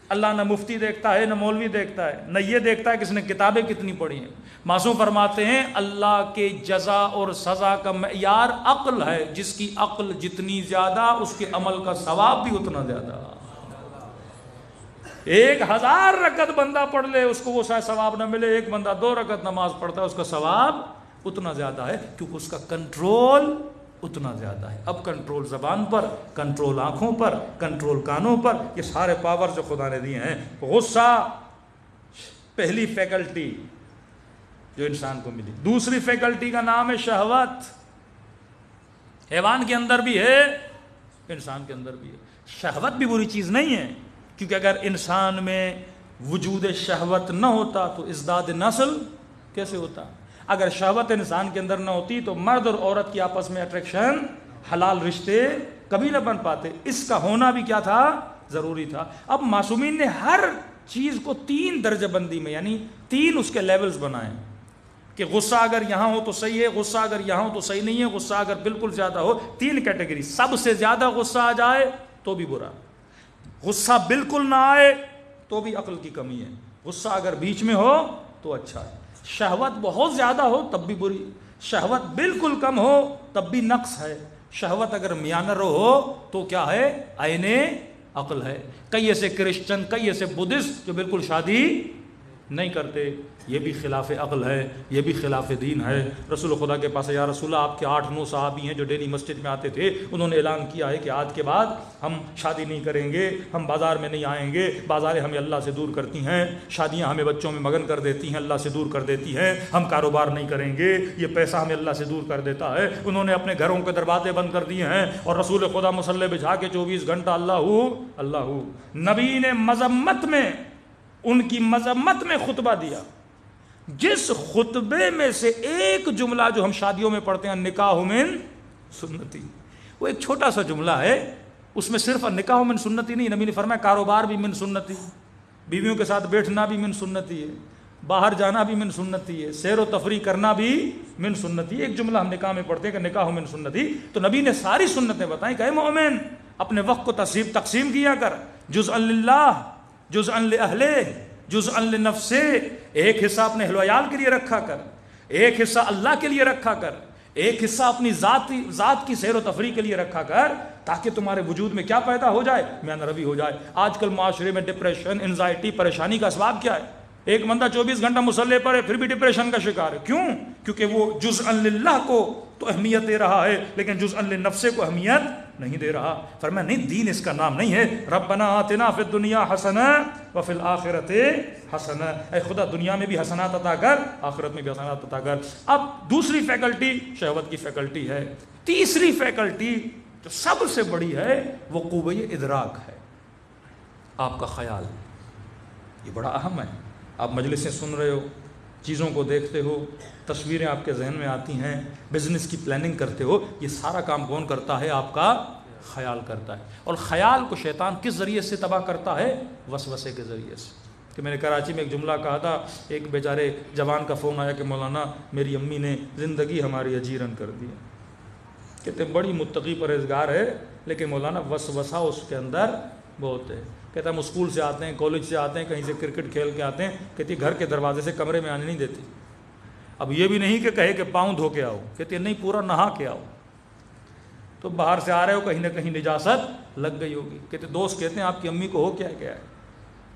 اللہ نہ مفتی دیکھتا ہے نہ مولوی دیکھتا ہے, نہ یہ دیکھتا ہے کہ اس نے کتابیں کتنی پڑھی ہیں. معصوم فرماتے ہیں اللہ کے جزا اور سزا کا معیار عقل ہے, جس کی عقل جتنی زیادہ اس کے عمل کا ثواب بھی اتنا زیادہ. 1000 رکعت بندہ پڑھ لے اس کو وہ شاید ثواب نہ ملے, ایک بندہ 2 رکعت نماز پڑھتا ہے اس کا ثواب اتنا زیادہ ہے, کیونکہ اس کا کنٹرول اتنا زیادہ ہے. اب کنٹرول زبان پر, کنٹرول آنکھوں پر, کنٹرول کانوں پر, یہ سارے پاور جو خدا نے دیے ہیں. غصہ پہلی فیکلٹی جو انسان کو ملی. دوسری فیکلٹی کا نام ہے شہوت. حیوان کے اندر بھی ہے, انسان کے اندر بھی ہے. شہوت بھی بری چیز نہیں ہے, کیونکہ اگر انسان میں وجود شہوت نہ ہوتا تو ازداد نسل کیسے ہوتا؟ اگر شہوت انسان کے اندر نہ ہوتی تو مرد اور عورت کی آپس میں اٹریکشن, حلال رشتے کبھی نہ بن پاتے. اس کا ہونا بھی کیا تھا؟ ضروری تھا. اب معصومین نے ہر چیز کو 3 درجہ بندی میں, یعنی 3 اس کے لیولز بنائے کہ غصہ اگر یہاں ہو تو صحیح ہے, غصہ اگر یہاں ہو تو صحیح نہیں ہے, غصہ اگر بالکل زیادہ ہو. 3 کیٹیگری. سب سے زیادہ غصہ آ جائے تو بھی برا, غصہ بالکل نہ آئے تو بھی عقل کی کمی ہے, غصہ اگر بیچ میں ہو تو اچھا ہے. شہوت بہت زیادہ ہو تب بھی بری, شہوت بالکل کم ہو تب بھی نقص ہے. شہوت اگر میانہ رو ہو تو کیا ہے؟ عین عقل ہے. کئی ایسے کرسچن, کئی ایسے بدھسٹ جو بالکل شادی نہیں کرتے, یہ بھی خلاف عقل ہے, یہ بھی خلاف دین ہے. رسول خدا کے پاس, یا رسول اللہ آپ کے 8-9 صحابی ہیں جو ڈیلی مسجد میں آتے تھے, انہوں نے اعلان کیا ہے کہ آج کے بعد ہم شادی نہیں کریں گے, ہم بازار میں نہیں آئیں گے, بازاریں ہمیں اللہ سے دور کرتی ہیں, شادیاں ہمیں بچوں میں مگن کر دیتی ہیں, اللہ سے دور کر دیتی ہیں, ہم کاروبار نہیں کریں گے, یہ پیسہ ہمیں اللہ سے دور کر دیتا ہے. انہوں نے اپنے گھروں کے دروازے بند کر دیے ہیں اور رسول خدا مصلی بچھا کے 24 گھنٹہ اللہ. نبی نے مذمت میں, ان کی مذمت میں خطبہ دیا. جس خطبے میں سے ایک جملہ جو ہم شادیوں میں پڑھتے ہیں, نکاح من سنتی, وہ ایک چھوٹا سا جملہ ہے, اس میں صرف نکاح من سنتی نہیں, نبی نے فرمایا کاروبار بھی من سنتی, بیویوں کے ساتھ بیٹھنا بھی من سنتی ہے, باہر جانا بھی من سنتی ہے, سیر و تفریح کرنا بھی من سنتی ہے. ایک جملہ ہم نکاح میں پڑھتے ہیں کہ نکاح من سنتی, تو نبی نے ساری سنتیں بتائیں کہ اے مومن اپنے وقت کو تقسیم کیا کر, جزءا للہ, جزءا لأہلہ, جزءا لنفسہ. ایک حصہ اپنے اہل و عیال کے لیے رکھا کر, ایک حصہ اللہ کے لیے رکھا کر, ایک حصہ اپنی ذات کی سیر و تفریح کے لیے رکھا کر, تاکہ تمہارے وجود میں کیا پیدا ہو جائے؟ میانہ روی ہو جائے. آج کل معاشرے میں ڈپریشن, انزائٹی, پریشانی کا اسباب کیا ہے؟ ایک بندہ 24 گھنٹہ مصلی پر ہے پھر بھی ڈپریشن کا شکار ہے. کیوں؟ کیونکہ وہ جزءا للہ کو تو اہمیت دے رہا ہے لیکن جزءا للنفس کو اہمیت نہیں دے رہا. فرمایا نہیں, دین اس کا نام نہیں ہے. ربنا آتنا فی الدنیا حسنہ وفی الآخرۃ حسنہ, اے خدا دنیا میں بھی حسنات عطا کر, آخرت میں بھی حسنات عطا کر. اب دوسری فیکلٹی شہوت کی فیکلٹی ہے. تیسری فیکلٹی جو سب سے بڑی ہے وہ قوہ ادراک ہے, آپ کا خیال. یہ بڑا اہم ہے. آپ مجلسیں سن رہے ہو, چیزوں کو دیکھتے ہو, تصویریں آپ کے ذہن میں آتی ہیں, بزنس کی پلاننگ کرتے ہو, یہ سارا کام کون کرتا ہے؟ آپ کا خیال کرتا ہے. اور خیال کو شیطان کس ذریعے سے تباہ کرتا ہے؟ وسوسے کے ذریعے سے. کہ میں نے کراچی میں ایک جملہ کہا تھا, ایک بیچارے جوان کا فون آیا کہ مولانا میری امی نے زندگی ہماری اجیرن کر دی. کہتے بڑی متقی پرہیزگار ہے لیکن مولانا وسوسہ اس کے اندر بہت ہے. کہتا ہم اسکول سے آتے ہیں, کالج سے آتے ہیں, کہیں سے کرکٹ کھیل کے آتے ہیں, کہتی گھر کے دروازے سے کمرے میں آنے نہیں دیتی. اب یہ بھی نہیں کہ کہے کہ پاؤں دھو کے آؤ, کہتے نہیں پورا نہا کے آؤ. تو باہر سے آ رہے ہو, کہیں نہ کہیں نجاست لگ گئی ہوگی. کہتے دوست کہتے ہیں آپ کی امی کو ہو کیا ہے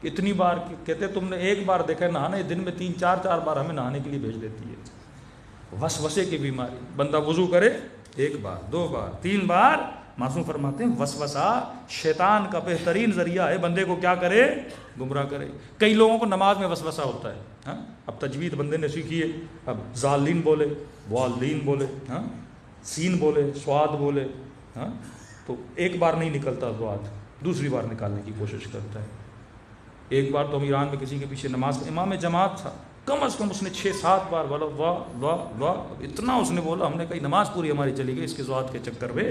اتنی بار؟ کہتے تم نے ایک بار دیکھا ہے نہانا, دن میں 3-4 بار ہمیں نہانے کے لیے بھیج دیتی ہے. وسوسے کی بیماری. بندہ وضو کرے 1 بار 2 بار 3 بار, معصوم فرماتے ہیں وسوسہ شیطان کا بہترین ذریعہ ہے, بندے کو کیا کرے؟ گمراہ کرے. کئی لوگوں کو نماز میں وسوسہ ہوتا ہے. اب تجوید بندے نے سیکھی ہے, اب ظالین بولے, والدین بولے, سین بولے, سواد بولے, تو ایک بار نہیں نکلتا سواد, دوسری بار نکالنے کی کوشش کرتا ہے. ایک بار تو ہم ایران میں کسی کے پیچھے نماز میں، امام جماعت تھا، کم از کم اس نے 6-7 بار بولا واہ واہ واہ، اتنا اس نے بولا، ہم نے کہی نماز پوری ہماری چلی گئی اس کے ذوات کے چکر میں۔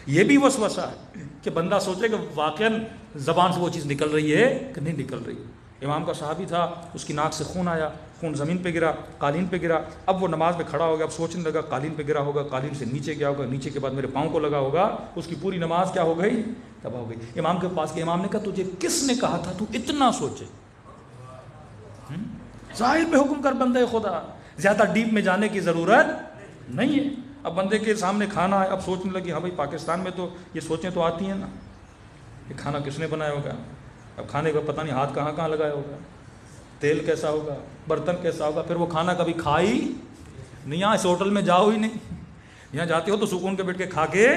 یہ بھی وسوسہ ہے کہ بندہ سوچے کہ واقعاً زبان سے وہ چیز نکل رہی ہے کہ نہیں نکل رہی۔ امام کا صحابی تھا، اس کی ناک سے خون آیا، خون زمین پہ گرا، قالین پہ گرا، اب وہ نماز میں کھڑا ہو گیا، اب سوچنے لگا قالین پہ گرا ہوگا، قالین سے نیچے گیا ہوگا، نیچے کے بعد میرے پاؤں کو لگا ہوگا، اس کی پوری نماز کیا ہو گئی؟ تباہ ہو گئی۔ امام کے پاس گیا، امام نے کہا تجھے کس نے کہا تھا تو اتنا سوچے؟ ظاہر پہ حکم کر بندے خدا، زیادہ ڈیپ میں جانے کی ضرورت نہیں ہے۔ اب بندے کے سامنے کھانا ہے، اب سوچنے لگی ہاں بھائی پاکستان میں تو یہ سوچیں تو آتی ہیں نا، یہ کھانا کس نے بنایا ہوگا، اب کھانے کا پتہ نہیں ہاتھ کہاں کہاں لگایا ہوگا، تیل کیسا ہوگا، برتن کیسا ہوگا، پھر وہ کھانا کبھی کھائی نہیں، یہاں اس ہوٹل میں جاؤ ہی نہیں، یہاں جاتے ہو تو سکون کے بیٹھ کے کھا کے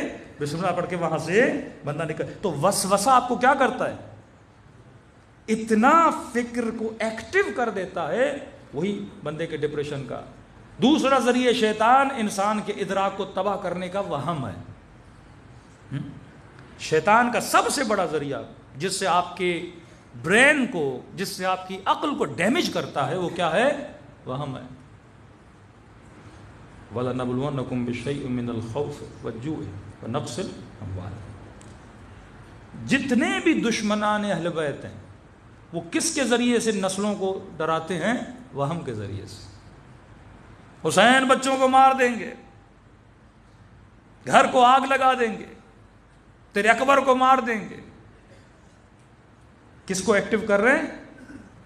بسم اللہ پڑھ کے وہاں سے بندہ نکل۔ تو وسوسہ آپ کو کیا کرتا ہے؟ اتنا فکر کو ایکٹیو کر دیتا ہے، وہی بندے کے ڈپریشن کا۔ دوسرا ذریعہ شیطان انسان کے ادراک کو تباہ کرنے کا وہم ہے۔ شیطان کا سب سے بڑا ذریعہ جس سے آپ کے برین کو، جس سے آپ کی عقل کو ڈیمیج کرتا ہے، وہ کیا ہے؟ وہم ہے۔ وَلَنَبْلُوَنَّكُمْ بِشَيْءٍ مِّنَ الْخَوْفِ وَالْجُوعِ وَنَقْصٍ الْأَمْوَالِ۔ جتنے بھی دشمنان اہل بیت ہیں وہ کس کے ذریعے سے نسلوں کو ڈراتے ہیں؟ وہم کے ذریعے سے۔ حسین بچوں کو مار دیں گے، گھر کو آگ لگا دیں گے، تیرے اکبر کو مار دیں گے۔ کس کو ایکٹیو کر رہے ہیں؟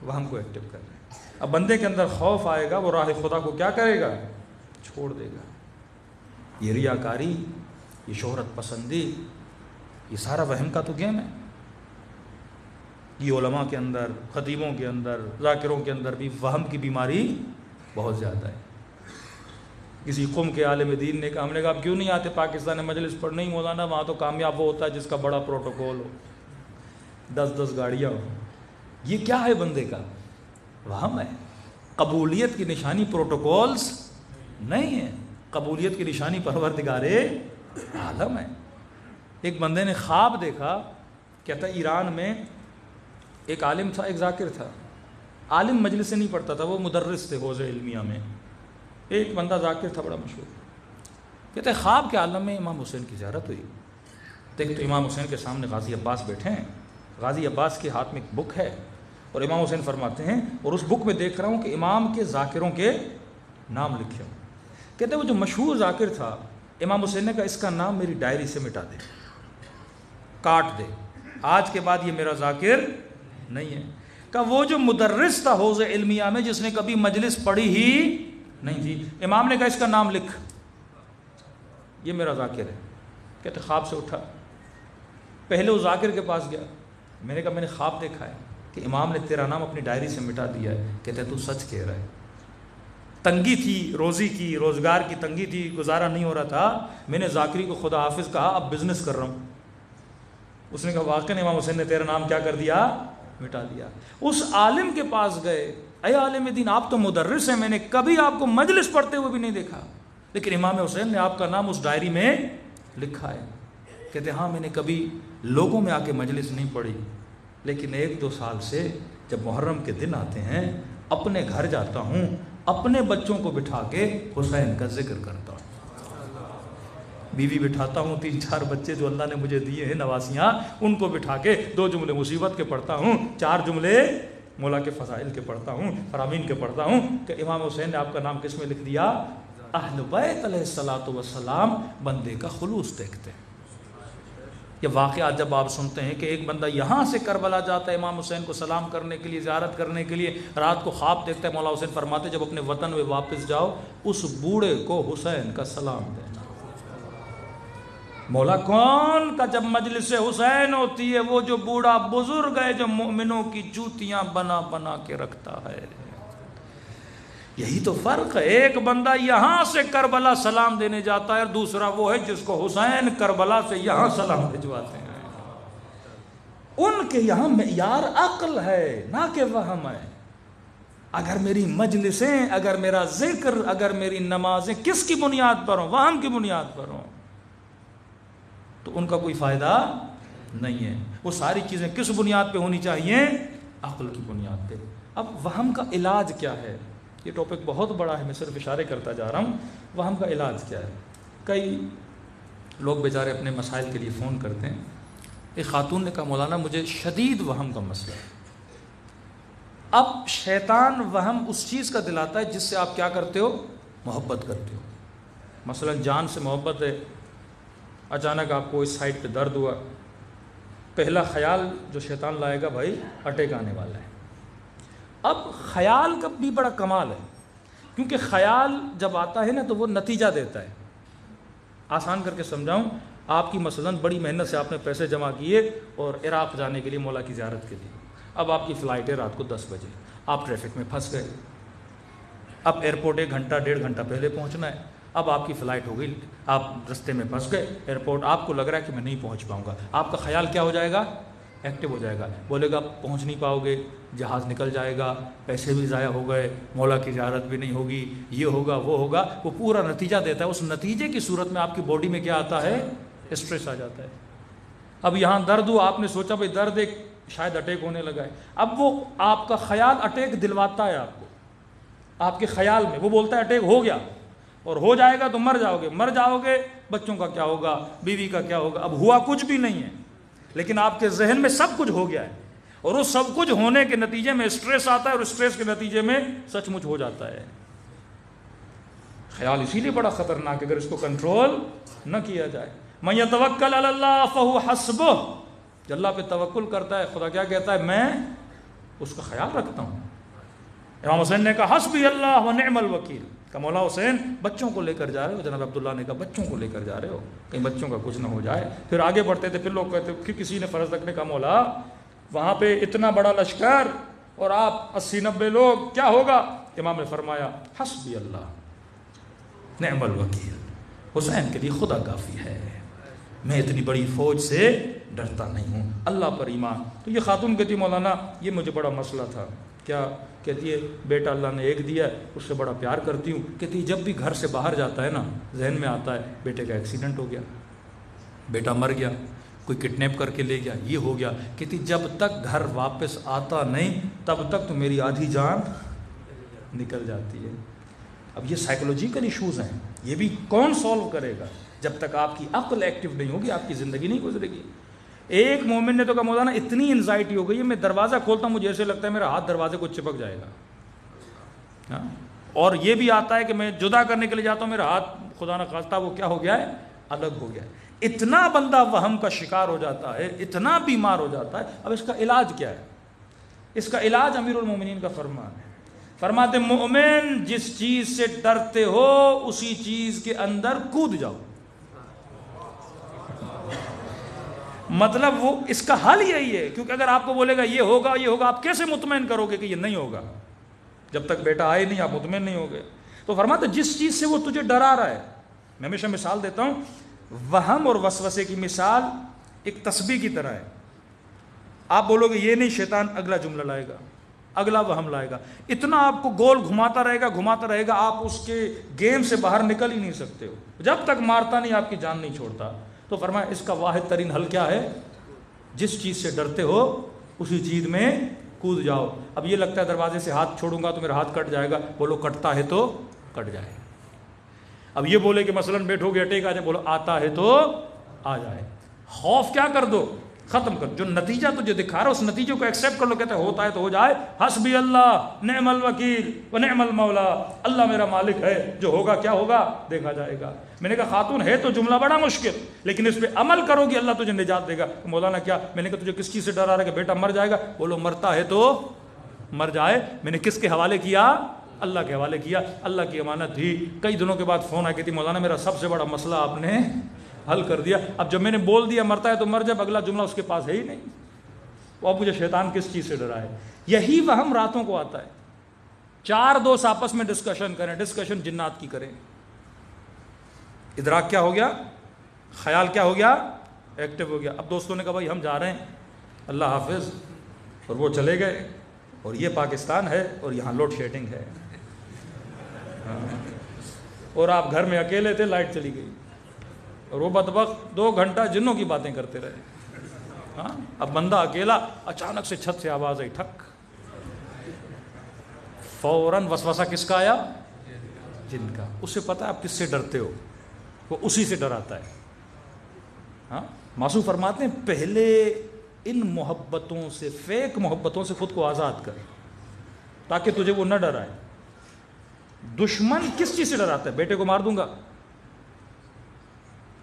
وہم کو ایکٹیو کر رہے ہیں۔ اب بندے کے اندر خوف آئے گا، وہ راہ خدا کو کیا کرے گا؟ چھوڑ دے گا۔ یہ ریاکاری، یہ شہرت پسندی، یہ سارا وہم کا تو گیم ہے۔ یہ علماء کے اندر، خطیبوں کے اندر، ذاکروں کے اندر بھی وہم کی بیماری بہت زیادہ ہے۔ کسی قوم کے عالم دین نے کہا، ہم نے کہا آپ کیوں نہیں آتے پاکستان میں مجلس پر؟ نہیں مولانا، وہاں تو کامیاب وہ ہوتا ہے جس کا بڑا پروٹوکول ہو، 10 گاڑیاں ہو۔ یہ کیا ہے بندے کا؟ وہم ہے۔ قبولیت کی نشانی پروٹوکولز نہیں ہے، قبولیت کی نشانی پروردگار عالم ہے۔ ایک بندے نے خواب دیکھا، کہتا ایران میں ایک عالم تھا، ایک ذاکر تھا۔ عالم مجلس سے نہیں پڑھتا تھا، وہ مدرس تھے حوزہ علمیہ میں۔ ایک بندہ ذاکر تھا بڑا مشہور، کہتے ہیں خواب کے عالم میں امام حسین کی زیارت ہوئی۔ دیکھ تو امام حسین کے سامنے غازی عباس بیٹھے ہیں، غازی عباس کے ہاتھ میں ایک بک ہے، اور امام حسین فرماتے ہیں اور اس بک میں دیکھ رہا ہوں کہ امام کے ذاکروں کے نام لکھے ہوں۔ کہتے ہیں وہ جو مشہور ذاکر تھا، امام حسین نے کہا اس کا نام میری ڈائری سے مٹا دے، کاٹ دے، آج کے بعد یہ میرا ذاکر نہیں ہے۔ کہ وہ جو مدرس تھا حوزہ علمیہ میں، جس نے کبھی مجلس پڑھی ہی نہیں تھی، امام نے کہا اس کا نام لکھ، یہ میرا ذاکر ہے۔ کہتے خواب سے اٹھا، پہلے اس ذاکر کے پاس گیا، میں نے کہا میں نے خواب دیکھا ہے کہ امام نے تیرا نام اپنی ڈائری سے مٹا دیا ہے۔ کہتے تو سچ کہہ رہا ہے، تنگی تھی، روزی کی، روزگار کی تنگی تھی، گزارا نہیں ہو رہا تھا، میں نے ذاکری کو خدا حافظ کہا، اب بزنس کر رہا ہوں۔ اس نے کہا واقعی امام حسین نے تیرا نام کیا کر دیا؟ مٹا دیا۔ اس عالم کے پاس گئے، اے عالم دین آپ تو مدرس ہیں، میں نے کبھی آپ کو مجلس پڑھتے ہوئے بھی نہیں دیکھا، لیکن امام حسین نے آپ کا نام اس ڈائری میں لکھا ہے۔ کہتے ہاں میں نے کبھی لوگوں میں آ کے مجلس نہیں پڑھی، لیکن 1-2 سال سے جب محرم کے دن آتے ہیں اپنے گھر جاتا ہوں، اپنے بچوں کو بٹھا کے حسین کا ذکر کرتا ہوں، بیوی بٹھاتا ہوں، 3-4 بچے جو اللہ نے مجھے دیے ہیں نواسیاں، ان کو بٹھا کے 2 جملے مصیبت کے پڑھتا ہوں، 4 جملے مولا کے فضائل کے پڑھتا ہوں، فرامین کے پڑھتا ہوں، کہ امام حسین نے آپ کا نام کس میں لکھ دیا؟ اہل بیت علیہ الصلوۃ والسلام بندے کا خلوص دیکھتے ہیں۔ یہ واقعات جب آپ سنتے ہیں کہ ایک بندہ یہاں سے کربلا جاتا ہے امام حسین کو سلام کرنے کے لیے، زیارت کرنے کے لیے، رات کو خواب دیکھتا ہے، مولا حسین فرماتے جب اپنے وطن میں واپس جاؤ اس بوڑھے کو حسین کا سلام دینا۔ مولا کون کا جب مجلس حسین ہوتی ہے، وہ جو بوڑھا بزرگ ہے جو مومنوں کی جوتیاں بنا بنا کے رکھتا ہے۔ یہی تو فرق ہے، ایک بندہ یہاں سے کربلا سلام دینے جاتا ہے اور دوسرا وہ ہے جس کو حسین کربلا سے یہاں سلام بھجواتے ہیں۔ ان کے یہاں معیار عقل ہے نہ کہ وہم ہے۔ اگر میری مجلسیں، اگر میرا ذکر، اگر میری نمازیں کس کی بنیاد پر ہوں؟ وہم کی بنیاد پر ہوں تو ان کا کوئی فائدہ نہیں ہے۔ وہ ساری چیزیں کس بنیاد پہ ہونی چاہیے؟ عقل کی بنیاد پہ۔ اب وہم کا علاج کیا ہے؟ یہ ٹاپک بہت بڑا ہے، میں صرف اشارے کرتا جا رہا ہوں۔ وہم کا علاج کیا ہے؟ کئی لوگ بیچارے اپنے مسائل کے لیے فون کرتے ہیں۔ ایک خاتون نے کہا مولانا مجھے شدید وہم کا مسئلہ ہے۔ اب شیطان وہم اس چیز کا دلاتا ہے جس سے آپ کیا کرتے ہو؟ محبت کرتے ہو۔ مثلا جان سے محبت ہے، اچانک آپ کو اس سائڈ پہ درد ہوا، پہلا خیال جو شیطان لائے گا بھائی اٹیک آنے والا ہے۔ اب خیال کا بھی بڑا کمال ہے، کیونکہ خیال جب آتا ہے نا تو وہ نتیجہ دیتا ہے۔ آسان کر کے سمجھاؤں، آپ کی مثلاً بڑی محنت سے آپ نے پیسے جمع کیے اور عراق جانے کے لیے، مولا کی زیارت کے لیے۔ اب آپ کی فلائٹ ہے رات کو 10 بجے، آپ ٹریفک میں پھنس گئے۔ اب ایئرپورٹ 1 گھنٹہ 1.5 گھنٹہ پہلے پہنچنا ہے۔ اب آپ کی فلائٹ ہو گئی، آپ رستے میں پھنس گئے ایئرپورٹ، آپ کو لگ رہا ہے کہ میں نہیں پہنچ پاؤں گا۔ آپ کا خیال کیا ہو جائے گا؟ ایکٹیو ہو جائے گا، بولے گا پہنچ نہیں پاؤ گے، جہاز نکل جائے گا، پیسے بھی ضائع ہو گئے، مولا کی زیارت بھی نہیں ہوگی، یہ ہوگا وہ ہوگا۔ وہ پورا نتیجہ دیتا ہے۔ اس نتیجے کی صورت میں آپ کی باڈی میں کیا آتا ہے؟ اسٹریس آ جاتا ہے۔ اب یہاں درد ہوا، آپ نے سوچا بھائی درد ایک شاید اٹیک ہونے لگا ہے۔ اب وہ آپ کا خیال اٹیک دلواتا ہے آپ کو، آپ کے خیال میں وہ بولتا ہے اٹیک ہو گیا، اور ہو جائے گا تو مر جاؤ گے، مر جاؤ گے بچوں کا کیا ہوگا، بیوی کا کیا ہوگا۔ اب ہوا کچھ بھی نہیں ہے، لیکن آپ کے ذہن میں سب کچھ ہو گیا ہے، اور اس سب کچھ ہونے کے نتیجے میں اسٹریس آتا ہے، اور اسٹریس کے نتیجے میں سچ مچ ہو جاتا ہے۔ خیال اسی لیے بڑا خطرناک ہے اگر اس کو کنٹرول نہ کیا جائے۔ من یتوکل علی اللہ فہو حسبہ، جو اللہ پہ توکل کرتا ہے، خدا کیا کہتا ہے؟ میں اس کا خیال رکھتا ہوں۔ امام حسین نے کہا حسبی اللہ و نعم الوکیل، کہ مولا حسین بچوں کو لے کر جا رہے ہو، جناب عبداللہ نے کہا بچوں کو لے کر جا رہے ہو، کہیں بچوں کا کچھ نہ ہو جائے۔ پھر آگے بڑھتے تھے، پھر لوگ کہتے، پھر کسی نے فرض رکھنے کا مولا وہاں پہ اتنا بڑا لشکر اور آپ 80-90 لوگ، کیا ہوگا؟ امام نے فرمایا حسبی اللہ نعم الوکیل، حسین کے لیے خدا کافی ہے، میں اتنی بڑی فوج سے ڈرتا نہیں ہوں، اللہ پر ایمان۔ تو یہ خاتون کہتی مولانا یہ مجھے بڑا مسئلہ تھا۔ کیا؟ کہتی ہے بیٹا اللہ نے ایک دیا ہے، اس سے بڑا پیار کرتی ہوں۔ کہتی ہے جب بھی گھر سے باہر جاتا ہے نا، ذہن میں آتا ہے بیٹے کا ایکسیڈنٹ ہو گیا، بیٹا مر گیا، کوئی کڈنیپ کر کے لے گیا، یہ ہو گیا۔ کہتی جب تک گھر واپس آتا نہیں تب تک تو میری آدھی جان نکل جاتی ہے۔ اب یہ سائیکولوجیکل ایشوز ہیں، یہ بھی کون سولو کرے گا؟ جب تک آپ کی عقل ایکٹیو نہیں ہوگی آپ کی زندگی نہیں گزرے گی۔ ایک مومن نے تو کہا مولانا اتنی انزائٹی ہو گئی ہے، میں دروازہ کھولتا ہوں مجھے ایسے لگتا ہے میرا ہاتھ دروازے کو چپک جائے گا، اور یہ بھی آتا ہے کہ میں جدا کرنے کے لیے جاتا ہوں میرا ہاتھ خدا نہ خواستہ وہ کیا ہو گیا ہے؟ الگ ہو گیا ہے۔ اتنا بندہ وہم کا شکار ہو جاتا ہے، اتنا بیمار ہو جاتا ہے۔ اب اس کا علاج کیا ہے؟ اس کا علاج امیر المومنین کا فرمان ہے، فرماتے مومن جس چیز سے ڈرتے ہو اسی چیز کے اندر کود جاؤ۔ مطلب وہ اس کا حل یہی ہے، کیونکہ اگر آپ کو بولے گا یہ ہوگا یہ ہوگا، آپ کیسے مطمئن کرو گے کہ یہ نہیں ہوگا؟ جب تک بیٹا آئے نہیں آپ مطمئن نہیں ہوگے۔ تو فرماتے جس چیز سے وہ تجھے ڈرا رہا ہے، میں ہمیشہ مثال دیتا ہوں، وہم اور وسوسے کی مثال ایک تسبیح کی طرح ہے۔ آپ بولو گے یہ نہیں، شیطان اگلا جملہ لائے گا، اگلا وہم لائے گا، اتنا آپ کو گول گھماتا رہے گا، آپ اس کے گیم سے باہر نکل ہی نہیں سکتے ہو جب تک مارتا نہیں، آپ کی جان نہیں چھوڑتا۔ تو فرمایا اس کا واحد ترین حل کیا ہے؟ جس چیز سے ڈرتے ہو اسی چیز میں کود جاؤ۔ اب یہ لگتا ہے دروازے سے ہاتھ چھوڑوں گا تو میرا ہاتھ کٹ جائے گا، بولو کٹتا ہے تو کٹ جائے۔ اب یہ بولے کہ مثلاً بیٹھو گے اٹیک آ جائے، بولو آتا ہے تو آ جائے۔ خوف کیا کر دو؟ ختم کر۔ جو نتیجہ تجھے دکھا رہا ہے اس نتیجے کو ایکسیپٹ کر لو، کہتے ہیں ہوتا ہے تو ہو جائے، حسبی اللہ نعم الوکیل و نعم المولا، اللہ میرا مالک ہے، جو ہوگا کیا ہوگا دیکھا جائے گا۔ میں نے کہا خاتون ہے تو جملہ بڑا مشکل، لیکن اس پہ عمل کرو گی اللہ تجھے نجات دے گا۔ مولانا کیا؟ میں نے کہا تجھے کس چیز سے ڈر آ رہا ہے کہ بیٹا مر جائے گا؟ بولو مرتا ہے تو مر جائے۔ میں نے کس کے حوالے کیا؟ اللہ کے حوالے کیا، اللہ کی امانت دی۔ کئی دنوں کے بعد فون آ کے تھی مولانا میرا سب سے بڑا مسئلہ آپ نے حل کر دیا۔ اب جب میں نے بول دیا مرتا ہے تو مر جائے، اگلا جملہ اس کے پاس ہے ہی نہیں، وہ اب مجھے شیطان کس چیز سے ڈرا ہے؟ یہی وہم راتوں کو آتا ہے۔ 4 دوست آپس میں ڈسکشن کریں، ڈسکشن جنات کی کریں، ادراک کیا ہو گیا؟ خیال کیا ہو گیا؟ ایکٹیو ہو گیا۔ اب دوستوں نے کہا بھائی ہم جا رہے ہیں، اللہ حافظ، اور وہ چلے گئے، اور یہ پاکستان ہے اور یہاں لوڈ شیڈنگ ہے، اور آپ گھر میں اکیلے تھے، لائٹ چلی گئی، اور وہ بدبخت 2 گھنٹہ جنوں کی باتیں کرتے رہے۔ اب بندہ اکیلا، اچانک سے چھت سے آواز آئی ٹھک، فوراً وسوسہ کس کا آیا؟ جن کا. اسے پتا ہے آپ کس سے ڈرتے ہو، وہ اسی سے ڈراتا ہے. ہاں معصوم فرماتے ہیں پہلے ان محبتوں سے، فیک محبتوں سے خود کو آزاد کر تاکہ تجھے وہ نہ ڈرائے. دشمن کس چیز سے ڈراتا ہے؟ بیٹے کو مار دوں گا.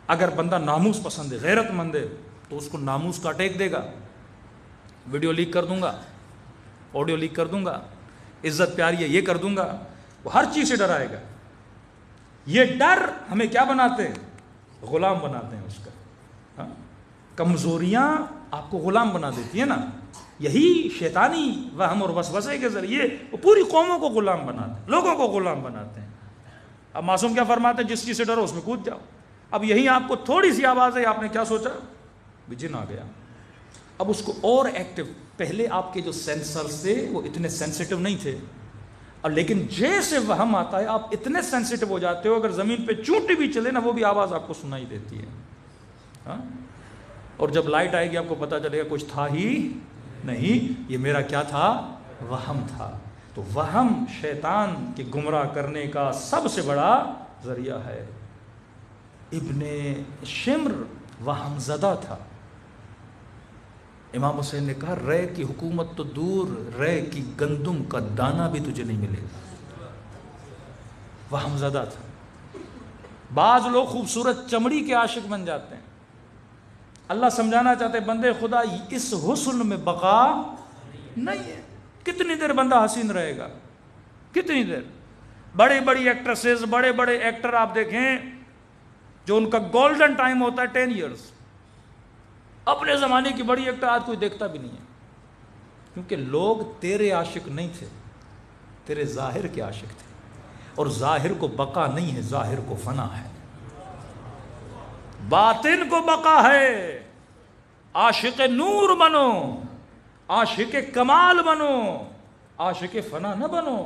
اگر بندہ ناموس پسند ہے، غیرت مند ہے، تو اس کو ناموس کا اٹیک دے گا. ویڈیو لیک کر دوں گا، آڈیو لیک کر دوں گا، عزت پیاری ہے یہ کر دوں گا. وہ ہر چیز سے ڈرائے گا. یہ ڈر ہمیں کیا بناتے ہیں؟ غلام بناتے ہیں اس کا. ہاں کمزوریاں آپ کو غلام بنا دیتی ہیں نا. یہی شیطانی وہم اور وسوسے کے ذریعے وہ پوری قوموں کو غلام بناتے ہیں، لوگوں کو غلام بناتے ہیں. اب معصوم کیا فرماتے ہیں؟ جس چیز سے ڈرو اس میں کود جاؤ. اب یہی آپ کو تھوڑی سی آواز ہے، آپ نے کیا سوچا؟ جن آ گیا. اب اس کو اور ایکٹیو. پہلے آپ کے جو سینسرز تھے وہ اتنے سینسیٹیو نہیں تھے، اور لیکن جیسے وہم آتا ہے آپ اتنے سینسیٹیو ہو جاتے ہو، اگر زمین پہ چونٹی بھی چلے نا وہ بھی آواز آپ کو سنائی دیتی ہے. ہاں اور جب لائٹ آئے گی آپ کو پتہ چلے گا کچھ تھا ہی نہیں، یہ میرا کیا تھا؟ وہم تھا. تو وہم شیطان کے گمراہ کرنے کا سب سے بڑا ذریعہ ہے. ابن شمر وہم زدہ تھا. امام حسین نے کہا رے کی حکومت تو دور، رے کی گندم کا دانہ بھی تجھے نہیں ملے گا. وہم زدہ تھا. بعض لوگ خوبصورت چمڑی کے عاشق بن جاتے ہیں. اللہ سمجھانا چاہتے ہیں بندے خدا اس حسن میں بقا نہیں ہے. کتنی دیر بندہ حسین رہے گا؟ کتنی دیر؟ بڑی بڑی ایکٹریسز، بڑے بڑے ایکٹر آپ دیکھیں جو ان کا گولڈن ٹائم ہوتا ہے 10 ایئرز. اپنے زمانے کی بڑی ایکٹر آج کوئی دیکھتا بھی نہیں ہے، کیونکہ لوگ تیرے عاشق نہیں تھے، تیرے ظاہر کے عاشق تھے. اور ظاہر کو بقا نہیں ہے، ظاہر کو فنا ہے. باطن کو بقا ہے. عاشق نور بنو، عاشق کمال بنو، عاشق فنا نہ بنو.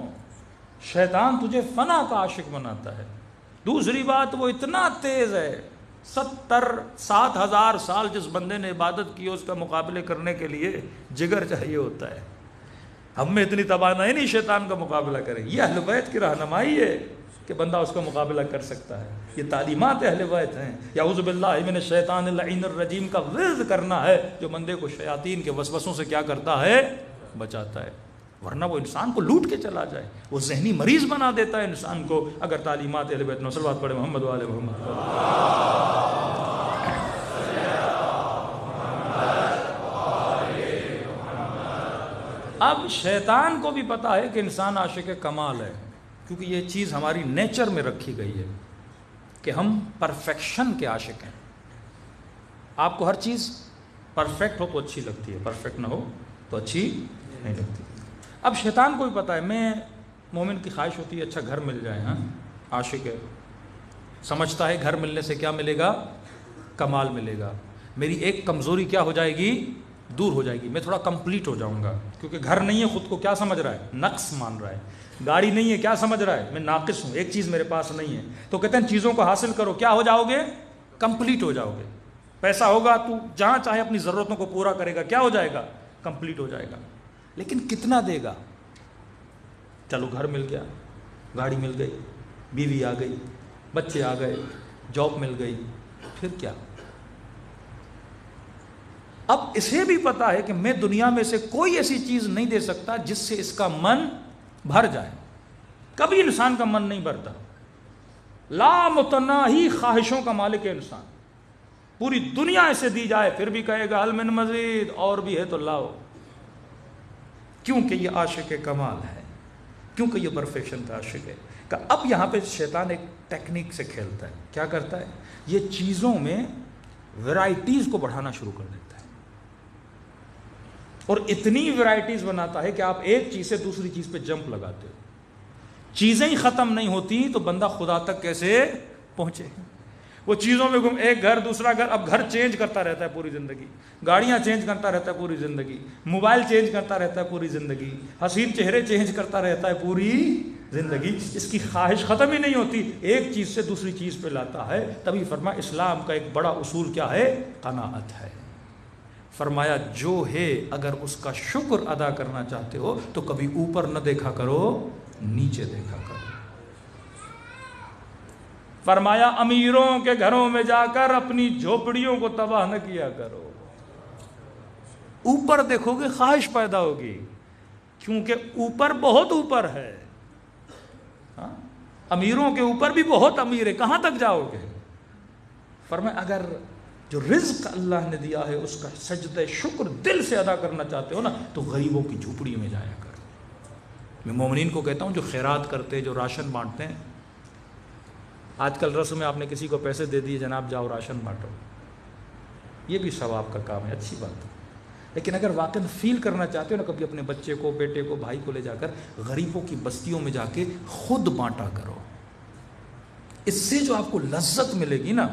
شیطان تجھے فنا کا عاشق بناتا ہے. دوسری بات وہ اتنا تیز ہے، 7,000 سال جس بندے نے عبادت کی اس کا مقابلے کرنے کے لیے جگر چاہیے ہوتا ہے. ہم میں اتنی توانائی نہیں شیطان کا مقابلہ کریں. یہ اہل بیت کی رہنمائی ہے کہ بندہ اس کا مقابلہ کر سکتا ہے. یہ تعلیمات اہل بیت ہیں. اعوذ باللہ من الشیطان اللعین الرجیم کا ورد کرنا ہے جو بندے کو شیاطین کے وسوسوں سے کیا کرتا ہے؟ بچاتا ہے. ورنہ وہ انسان کو لوٹ کے چلا جائے، وہ ذہنی مریض بنا دیتا ہے انسان کو اگر تعلیمات اہل بیت. صلوات پڑھے محمد و آل محمد. اب شیطان کو بھی پتا ہے کہ انسان عاشق کمال ہے، کیونکہ یہ چیز ہماری نیچر میں رکھی گئی ہے کہ ہم پرفیکشن کے عاشق ہیں. آپ کو ہر چیز پرفیکٹ ہو تو اچھی لگتی ہے، پرفیکٹ نہ ہو تو اچھی نہیں لگتی. اب شیطان کو بھی پتا ہے، میں مومن کی خواہش ہوتی ہے اچھا گھر مل جائے. ہاں عاشق ہے، سمجھتا ہے گھر ملنے سے کیا ملے گا؟ کمال ملے گا. میری ایک کمزوری کیا ہو جائے گی؟ دور ہو جائے گی. میں تھوڑا کمپلیٹ ہو جاؤں گا. کیونکہ گھر نہیں ہے، خود کو کیا سمجھ رہا ہے؟ نقص مان رہا ہے. گاڑی نہیں ہے، کیا سمجھ رہا ہے؟ میں ناقص ہوں، ایک چیز میرے پاس نہیں ہے. تو کہتے ہیں چیزوں کو حاصل کرو، کیا ہو جاؤ گے؟ کمپلیٹ ہو جاؤ گے. پیسہ ہوگا تو جہاں چاہے اپنی ضرورتوں کو پورا کرے گا. کیا ہو جائے گا؟ کمپلیٹ ہو جائے گا. لیکن کتنا دے گا؟ چلو گھر مل گیا، گاڑی مل گئی، بیوی آ گئی، بچے آ گئے، جاب مل گئی، پھر کیا؟ اب اسے بھی پتا ہے کہ میں دنیا میں سے کوئی ایسی چیز نہیں دے سکتا جس سے اس کا من بھر جائے. کبھی انسان کا من نہیں بھرتا. لا متناہی خواہشوں کا مالک ہے انسان. پوری دنیا اسے دی جائے پھر بھی کہے گا حل من مزید، اور بھی ہے تو لاؤ. کیونکہ یہ عاشق کمال ہے، کیونکہ یہ پرفیکشن کا عاشق ہے. کہ اب یہاں پہ شیطان ایک ٹیکنیک سے کھیلتا ہے. کیا کرتا ہے؟ یہ چیزوں میں ورائٹیز کو بڑھانا شروع کر دیتا ہے، اور اتنی ورائٹیز بناتا ہے کہ آپ ایک چیز سے دوسری چیز پہ جمپ لگاتے ہو. چیزیں ہی ختم نہیں ہوتی تو بندہ خدا تک کیسے پہنچے؟ وہ چیزوں میں گم، ایک گھر دوسرا گھر. اب گھر چینج کرتا رہتا ہے پوری زندگی، گاڑیاں چینج کرتا رہتا ہے پوری زندگی، موبائل چینج کرتا رہتا ہے پوری زندگی، حسین چہرے چینج کرتا رہتا ہے پوری زندگی. اس کی خواہش ختم ہی نہیں ہوتی، ایک چیز سے دوسری چیز پہ لاتا ہے. تبھی فرمایا اسلام کا ایک بڑا اصول کیا ہے؟ قناعت ہے. فرمایا جو ہے اگر اس کا شکر ادا کرنا چاہتے ہو تو کبھی اوپر نہ دیکھا کرو نیچے دیکھا کرو۔ فرمایا امیروں کے گھروں میں جا کر اپنی جھوپڑیوں کو تباہ نہ کیا کرو۔ اوپر دیکھو گے خواہش پیدا ہوگی، کیونکہ اوپر بہت اوپر ہے، ہاں؟ امیروں کے اوپر بھی بہت امیر ہے، کہاں تک جاؤ گے؟ فرمایا اگر جو رزق اللہ نے دیا ہے اس کا سجدہ شکر دل سے ادا کرنا چاہتے ہو نا تو غریبوں کی جھوپڑی میں جایا کرو۔ میں مومنین کو کہتا ہوں جو خیرات کرتے، جو راشن بانٹتے ہیں، آج کل رسم میں آپ نے کسی کو پیسے دے دیے، جناب جاؤ راشن بانٹو، یہ بھی ثواب کا کام ہے، اچھی بات ہے، لیکن اگر واقعی فیل کرنا چاہتے ہو نا کبھی اپنے بچے کو، بیٹے کو، بھائی کو لے جا کر غریبوں کی بستیوں میں جا کے خود بانٹا کرو۔ اس سے جو آپ کو لذت ملے گی نا،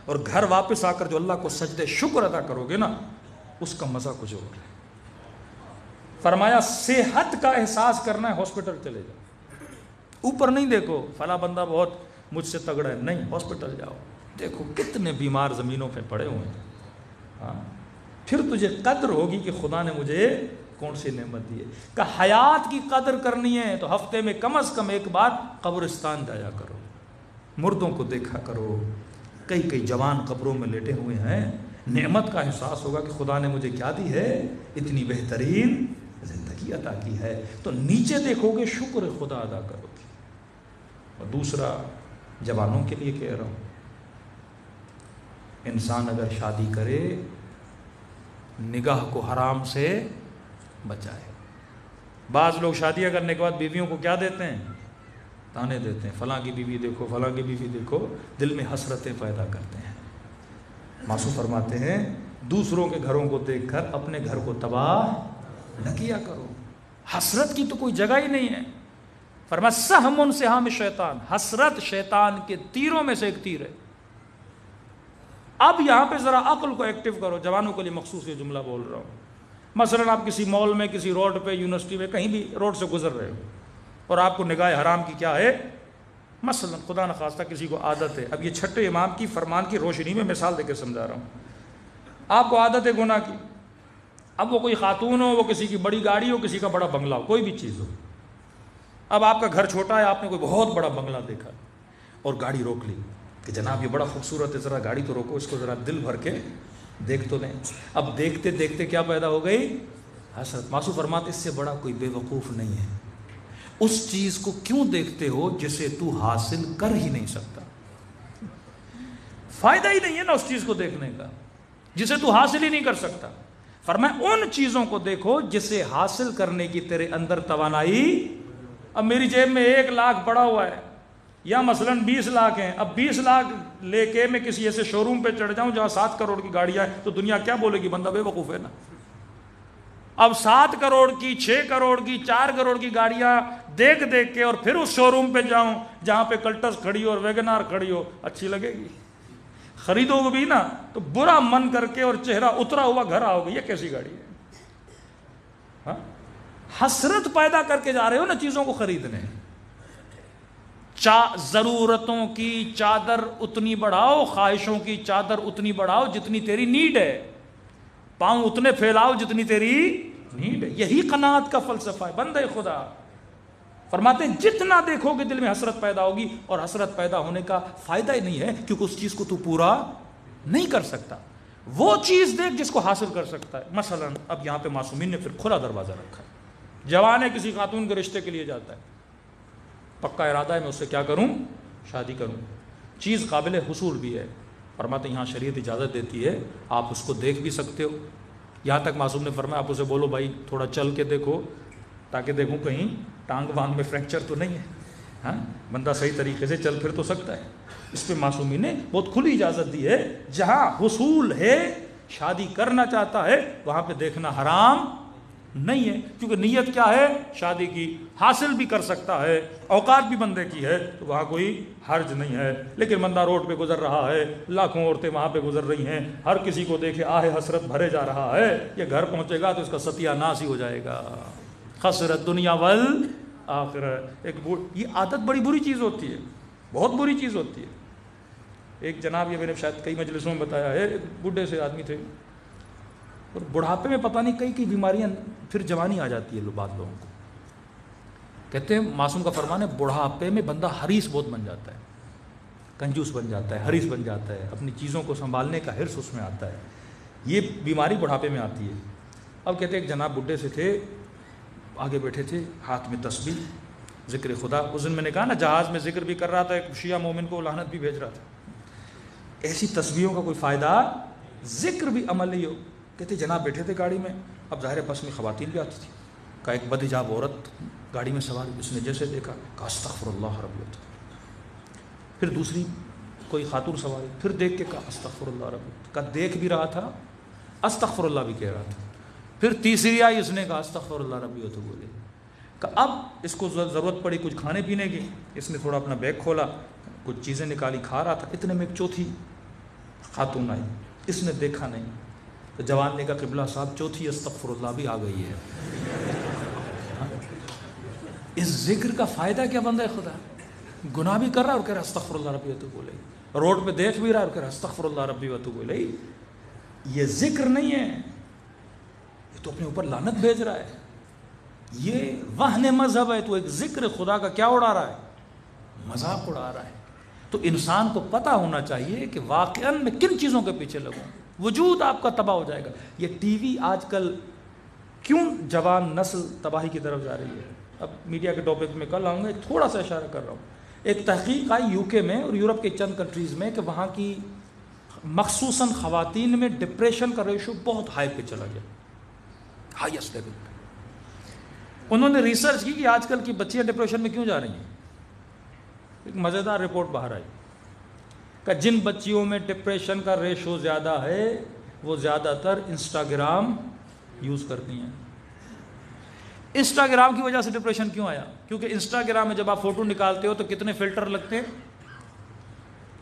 اور گھر واپس آ کر جو اللہ کو سجدے شکر ادا کرو گے نا، اس کا مزہ کچھ اور ہے۔ فرمایا صحت کا احساس کرنا ہے ہاسپٹل چلے جاؤ، اوپر نہیں دیکھو فلاں بندہ بہت مجھ سے تگڑا ہے، نہیں، ہاسپٹل جاؤ، دیکھو کتنے بیمار زمینوں پہ پڑے ہوئے ہیں، ہاں، پھر تجھے قدر ہوگی کہ خدا نے مجھے کون سی نعمت دی ہے۔ کہ حیات کی قدر کرنی ہے تو ہفتے میں کم از کم ایک بار قبرستان جایا کرو، مردوں کو دیکھا کرو، کئی کئی جوان قبروں میں لیٹے ہوئے ہیں، نعمت کا احساس ہوگا کہ خدا نے مجھے کیا دی ہے، اتنی بہترین زندگی عطا کی ہے۔ تو نیچے دیکھو گے شکر خدا ادا کرو گے۔ اور دوسرا جوانوں کے لیے کہہ رہا ہوں، انسان اگر شادی کرے نگاہ کو حرام سے بچائے۔ بعض لوگ شادیاں کرنے کے بعد بیویوں کو کیا دیتے ہیں، تانے دیتے ہیں، فلاں کی بیوی دیکھو، فلاں کی بیوی دیکھو، دل میں حسرتیں پیدا کرتے ہیں۔ معصوم فرماتے ہیں دوسروں کے گھروں کو دیکھ کر اپنے گھر کو تباہ نہ کیا کرو، حسرت کی تو کوئی جگہ ہی نہیں ہے۔ فرمایا سہم من سہام شیطان، حسرت شیطان کے تیروں میں سے ایک تیر ہے۔ اب یہاں پہ ذرا عقل کو ایکٹیو کرو، جوانوں کے لیے مخصوص یہ جملہ بول رہا ہوں۔ مثلا آپ کسی مال میں، کسی روڈ پہ، یونیورسٹی میں، کہیں بھی روڈ سے گزر رہے ہو اور آپ کو نگاہ حرام کی کیا ہے، مثلا خدا نخواستہ کسی کو عادت ہے، اب یہ چھٹے امام کی فرمان کی روشنی میں مثال دے کے سمجھا رہا ہوں، آپ کو عادت ہے گناہ کی، اب وہ کوئی خاتون ہو، وہ کسی کی بڑی گاڑی ہو، کسی کا بڑا بنگلہ ہو، کوئی بھی چیز ہو، اب آپ کا گھر چھوٹا ہے، آپ نے کوئی بہت بڑا بنگلہ دیکھا اور گاڑی روک لی کہ جناب یہ بڑا خوبصورت ہے، ذرا گاڑی تو روکو، اس کو ذرا دل بھر کے دیکھ تو لیں۔ اب دیکھتے دیکھتے کیا پیدا ہو گئی، حسرت۔ معصوم فرماتے اس سے بڑا کوئی بے وقوف نہیں ہے۔ اس چیز کو کیوں دیکھتے ہو جسے تو حاصل کر ہی نہیں سکتا، فائدہ ہی نہیں ہے نا اس چیز کو دیکھنے کا جسے تو حاصل ہی نہیں کر سکتا۔ فرمایا ان چیزوں کو دیکھو جسے حاصل کرنے کی تیرے اندر توانائی۔ اب میری جیب میں 1 لاکھ پڑا ہوا ہے یا مثلا 20 لاکھ ہیں، اب 20 لاکھ لے کے میں کسی ایسے شو روم پہ چڑھ جاؤں جہاں 7 کروڑ کی گاڑیاں ہیں تو دنیا کیا بولے گی، بندہ بے وقوف ہے نا۔ اب 7 کروڑ کی، 6 کروڑ کی، 4 کروڑ کی گاڑیاں دیکھ دیکھ کے اور پھر اس شو روم پہ جاؤں جہاں پہ کلٹس کھڑی ہو اور ویگنار کھڑی ہو، اچھی لگے گی؟ خریدو گے بھی نا تو برا من کر کے اور چہرہ اترا ہوا گھر آؤ گے، یہ کیسی گاڑی ہے؟ ہاں، حسرت پیدا کر کے جا رہے ہو نا چیزوں کو خریدنے۔ ضرورتوں کی چادر اتنی بڑھاؤ، خواہشوں کی چادر اتنی بڑھاؤ جتنی تیری نیڈ ہے، پاؤں اتنے پھیلاؤ جتنی تیری نیڈ ہے۔ یہی قناعت کا فلسفہ ہے بندے خدا۔ فرماتے ہیں جتنا دیکھو گے دل میں حسرت پیدا ہوگی، اور حسرت پیدا ہونے کا فائدہ ہی نہیں ہے کیونکہ اس چیز کو تو پورا نہیں کر سکتا۔ وہ چیز دیکھ جس کو حاصل کر سکتا ہے۔ مثلا اب یہاں پہ معصومین نے پھر کھلا دروازہ رکھا ہے، جوان ہے کسی خاتون کے رشتے کے لیے جاتا ہے، پکا ارادہ ہے میں اس سے کیا کروں، شادی کروں، چیز قابل حصول بھی ہے۔ فرماتے ہیں یہاں شریعت اجازت دیتی ہے آپ اس کو دیکھ بھی سکتے ہو، یہاں تک معصوم نے فرمایا آپ اسے بولو بھائی تھوڑا چل کے دیکھو تاکہ دیکھوں کہیں ٹانگ وانگ میں فریکچر تو نہیں ہے، ہاں بندہ صحیح طریقے سے چل پھر تو سکتا ہے۔ اس پہ معصومی نے بہت کھلی اجازت دی ہے، جہاں حصول ہے، شادی کرنا چاہتا ہے وہاں پہ دیکھنا حرام نہیں ہے، کیونکہ نیت کیا ہے شادی کی، حاصل بھی کر سکتا ہے، اوقات بھی بندے کی ہے تو وہاں کوئی حرج نہیں ہے۔ لیکن بندہ روڈ پہ گزر رہا ہے، لاکھوں عورتیں وہاں پہ گزر رہی ہیں، ہر کسی کو دیکھے آہ حسرت بھرے جا رہا ہے، یہ گھر پہنچے گا تو اس کا ستیہ ناس ہی ہو جائے گا۔ خسرت دنیا والآخرہ۔ یہ عادت بڑی بری چیز ہوتی ہے، بہت بری چیز ہوتی ہے۔ ایک جناب، یہ میں نے شاید کئی مجلسوں میں بتایا ہے، ایک بوڑھے سے آدمی تھے اور بڑھاپے میں پتہ نہیں کئی بیماریاں، پھر جوانی آ جاتی ہے بعض لوگوں کو، کہتے ہیں معصوم کا فرمان ہے بڑھاپے میں بندہ حریص بہت بن جاتا ہے، کنجوس بن جاتا ہے، حریص بن جاتا ہے، اپنی چیزوں کو سنبھالنے کا حرص اس میں آتا ہے. یہ بیماری بڑھاپے میں آتی ہے. اب کہتے ہیں ایک جناب بڈھے سے تھے، آگے بیٹھے تھے، ہاتھ میں تسبیح، ذکر خدا. اس دن میں نے کہا نا جہاز میں ذکر بھی کر رہا تھا، ایک شیعہ مومن کو لعنت بھی بھیج رہا تھا. ایسی تسبیحوں کا کوئی فائدہ، ذکر بھی عملی ہو. کہتے جناب بیٹھے تھے گاڑی میں، اب ظاہر بس میں خواتین بھی آتی تھی. کا ایک بدحجاب عورت گاڑی میں سوار، اس نے جیسے دیکھا کہا استغفر اللہ ربی و تعالی. پھر دوسری کوئی خاتون سواری، پھر دیکھ کے کہا استغفر اللہ ربی، کا دیکھ بھی رہا تھا استغفر اللہ بھی کہہ رہا تھا. پھر تیسری آئی، اس نے کہا استغفر اللہ ربی و تو بولے. کہ اب اس کو ضرورت پڑی کچھ کھانے پینے کی، اس نے تھوڑا اپنا بیگ کھولا، کچھ چیزیں نکالی، کھا رہا تھا. اتنے میں ایک چوتھی خاتون آئی، اس نے دیکھا نہیں تو جوان نے کہا قبلہ صاحب چوتھی استغفر اللہ بھی آ گئی ہے. اس ذکر کا فائدہ کیا بندہ خدا، گناہ بھی کر رہا اور کہہ رہا استغفر اللہ ربی و تو بولے، روڈ پہ دیکھ بھی رہا اور کہہ رہا استغفر اللہ ربی و تو بولے. یہ ذکر نہیں ہے، یہ تو اپنے اوپر لعنت بھیج رہا ہے. یہ وہن مذہب ہے. تو ایک ذکر خدا کا کیا اڑا رہا ہے، مذاق اڑا رہا ہے. تو انسان کو پتہ ہونا چاہیے کہ واقعاً میں کن چیزوں کے پیچھے لگوں، وجود آپ کا تباہ ہو جائے گا. یہ ٹی وی آج کل کیوں جوان نسل تباہی کی طرف جا رہی ہے. اب میڈیا کے ٹاپک میں کل آؤں گا، تھوڑا سا اشارہ کر رہا ہوں. ایک تحقیق آئی یو کے میں اور یورپ کے چند کنٹریز میں کہ وہاں کی مخصوصاً خواتین میں ڈپریشن کا ریشو بہت ہائی پہ چلا گیا، ہائیسٹ لیول پہ. انہوں نے ریسرچ کی کہ آج کل کی بچیاں ڈپریشن میں کیوں جا رہی ہیں. ایک مزیدار رپورٹ باہر آئی کہ جن بچیوں میں ڈپریشن کا ریشو زیادہ ہے وہ زیادہ تر انسٹاگرام یوز کرتی ہیں. انسٹاگرام کی وجہ سے ڈپریشن کیوں آیا؟ کیونکہ انسٹاگرام میں جب آپ فوٹو نکالتے ہو تو کتنے فلٹر لگتے ہیں،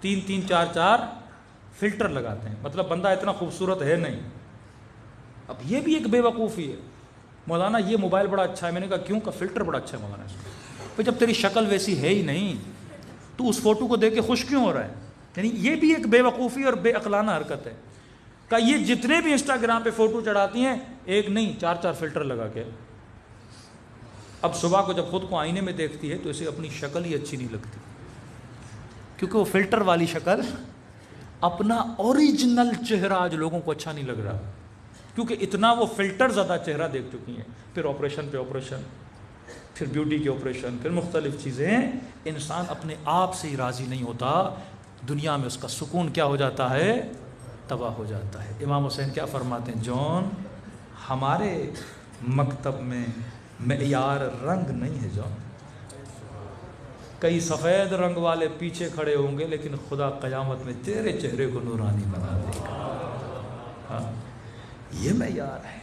3 4 فلٹر لگاتے ہیں. مطلب بندہ اتنا خوبصورت ہے نہیں. اب یہ بھی ایک بے وقوفی ہے. مولانا یہ موبائل بڑا اچھا ہے. میں نے کہا کیوں؟ کا فلٹر بڑا اچھا ہے مولانا. پھر جب تیری شکل ویسی ہے ہی نہیں تو اس فوٹو کو دیکھ کے خوش کیوں ہو رہا ہے؟ یعنی یہ بھی ایک بے وقوفی اور بے عقلانہ حرکت ہے. کہ یہ جتنے بھی انسٹاگرام پہ فوٹو چڑھاتی ہیں، ایک نہیں 4 فلٹر لگا کے. اب صبح کو جب خود کو آئینے میں دیکھتی ہے تو اسے اپنی شکل ہی اچھی نہیں لگتی، کیونکہ وہ فلٹر والی شکل، اپنا اوریجنل چہرہ آج لوگوں کو اچھا نہیں لگ رہا، کیونکہ اتنا وہ فلٹر زدہ چہرہ دیکھ چکی ہیں. پھر آپریشن پہ آپریشن، پھر بیوٹی کے آپریشن، پھر مختلف چیزیں. انسان اپنے آپ سے ہی راضی نہیں ہوتا، دنیا میں اس کا سکون کیا ہو جاتا ہے، تباہ ہو جاتا ہے. امام حسین کیا فرماتے ہیں، جون ہمارے مکتب میں معیار رنگ نہیں ہے جون. کئی سفید رنگ والے پیچھے کھڑے ہوں گے لیکن خدا قیامت میں تیرے چہرے کو نورانی بنا دے گا. ہاں یہ معیار ہے.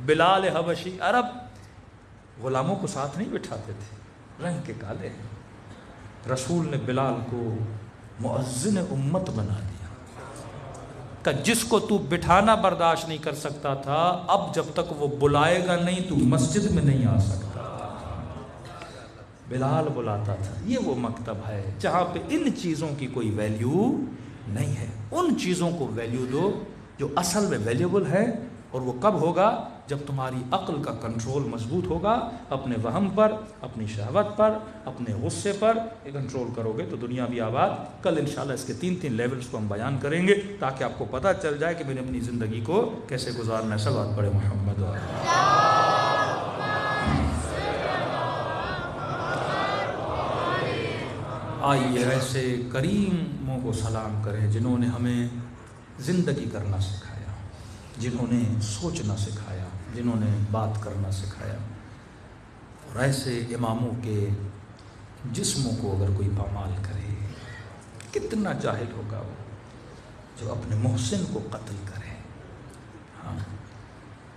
بلال حبشی عرب غلاموں کو ساتھ نہیں بٹھاتے تھے، رنگ کے کالے ہیں. رسول نے بلال کو مؤذن امت بنا دیا کہ جس کو تو بٹھانا برداشت نہیں کر سکتا تھا، اب جب تک وہ بلائے گا نہیں تو مسجد میں نہیں آ سکتا. بلال بلاتا تھا. یہ وہ مکتب ہے جہاں پہ ان چیزوں کی کوئی ویلیو نہیں ہے. ان چیزوں کو ویلیو دو جو اصل میں ویلیبل ہے. اور وہ کب ہوگا؟ جب تمہاری عقل کا کنٹرول مضبوط ہوگا. اپنے وہم پر، اپنی شہوت پر، اپنے غصے پر کنٹرول کرو گے تو دنیا بھی آباد. کل انشاءاللہ اس کے 3 لیولز کو ہم بیان کریں گے تاکہ آپ کو پتہ چل جائے کہ میں نے اپنی زندگی کو کیسے گزارنا ہے. صلوات پڑھے محمد. آئیے ایسے کریموں کو سلام کریں جنہوں نے ہمیں زندگی کرنا سکھایا، جنہوں نے سوچنا سکھایا، جنہوں نے بات کرنا سکھایا. اور ایسے اماموں کے جسموں کو اگر کوئی پامال کرے، کتنا جاہل ہوگا وہ جو اپنے محسن کو قتل کرے. ہاں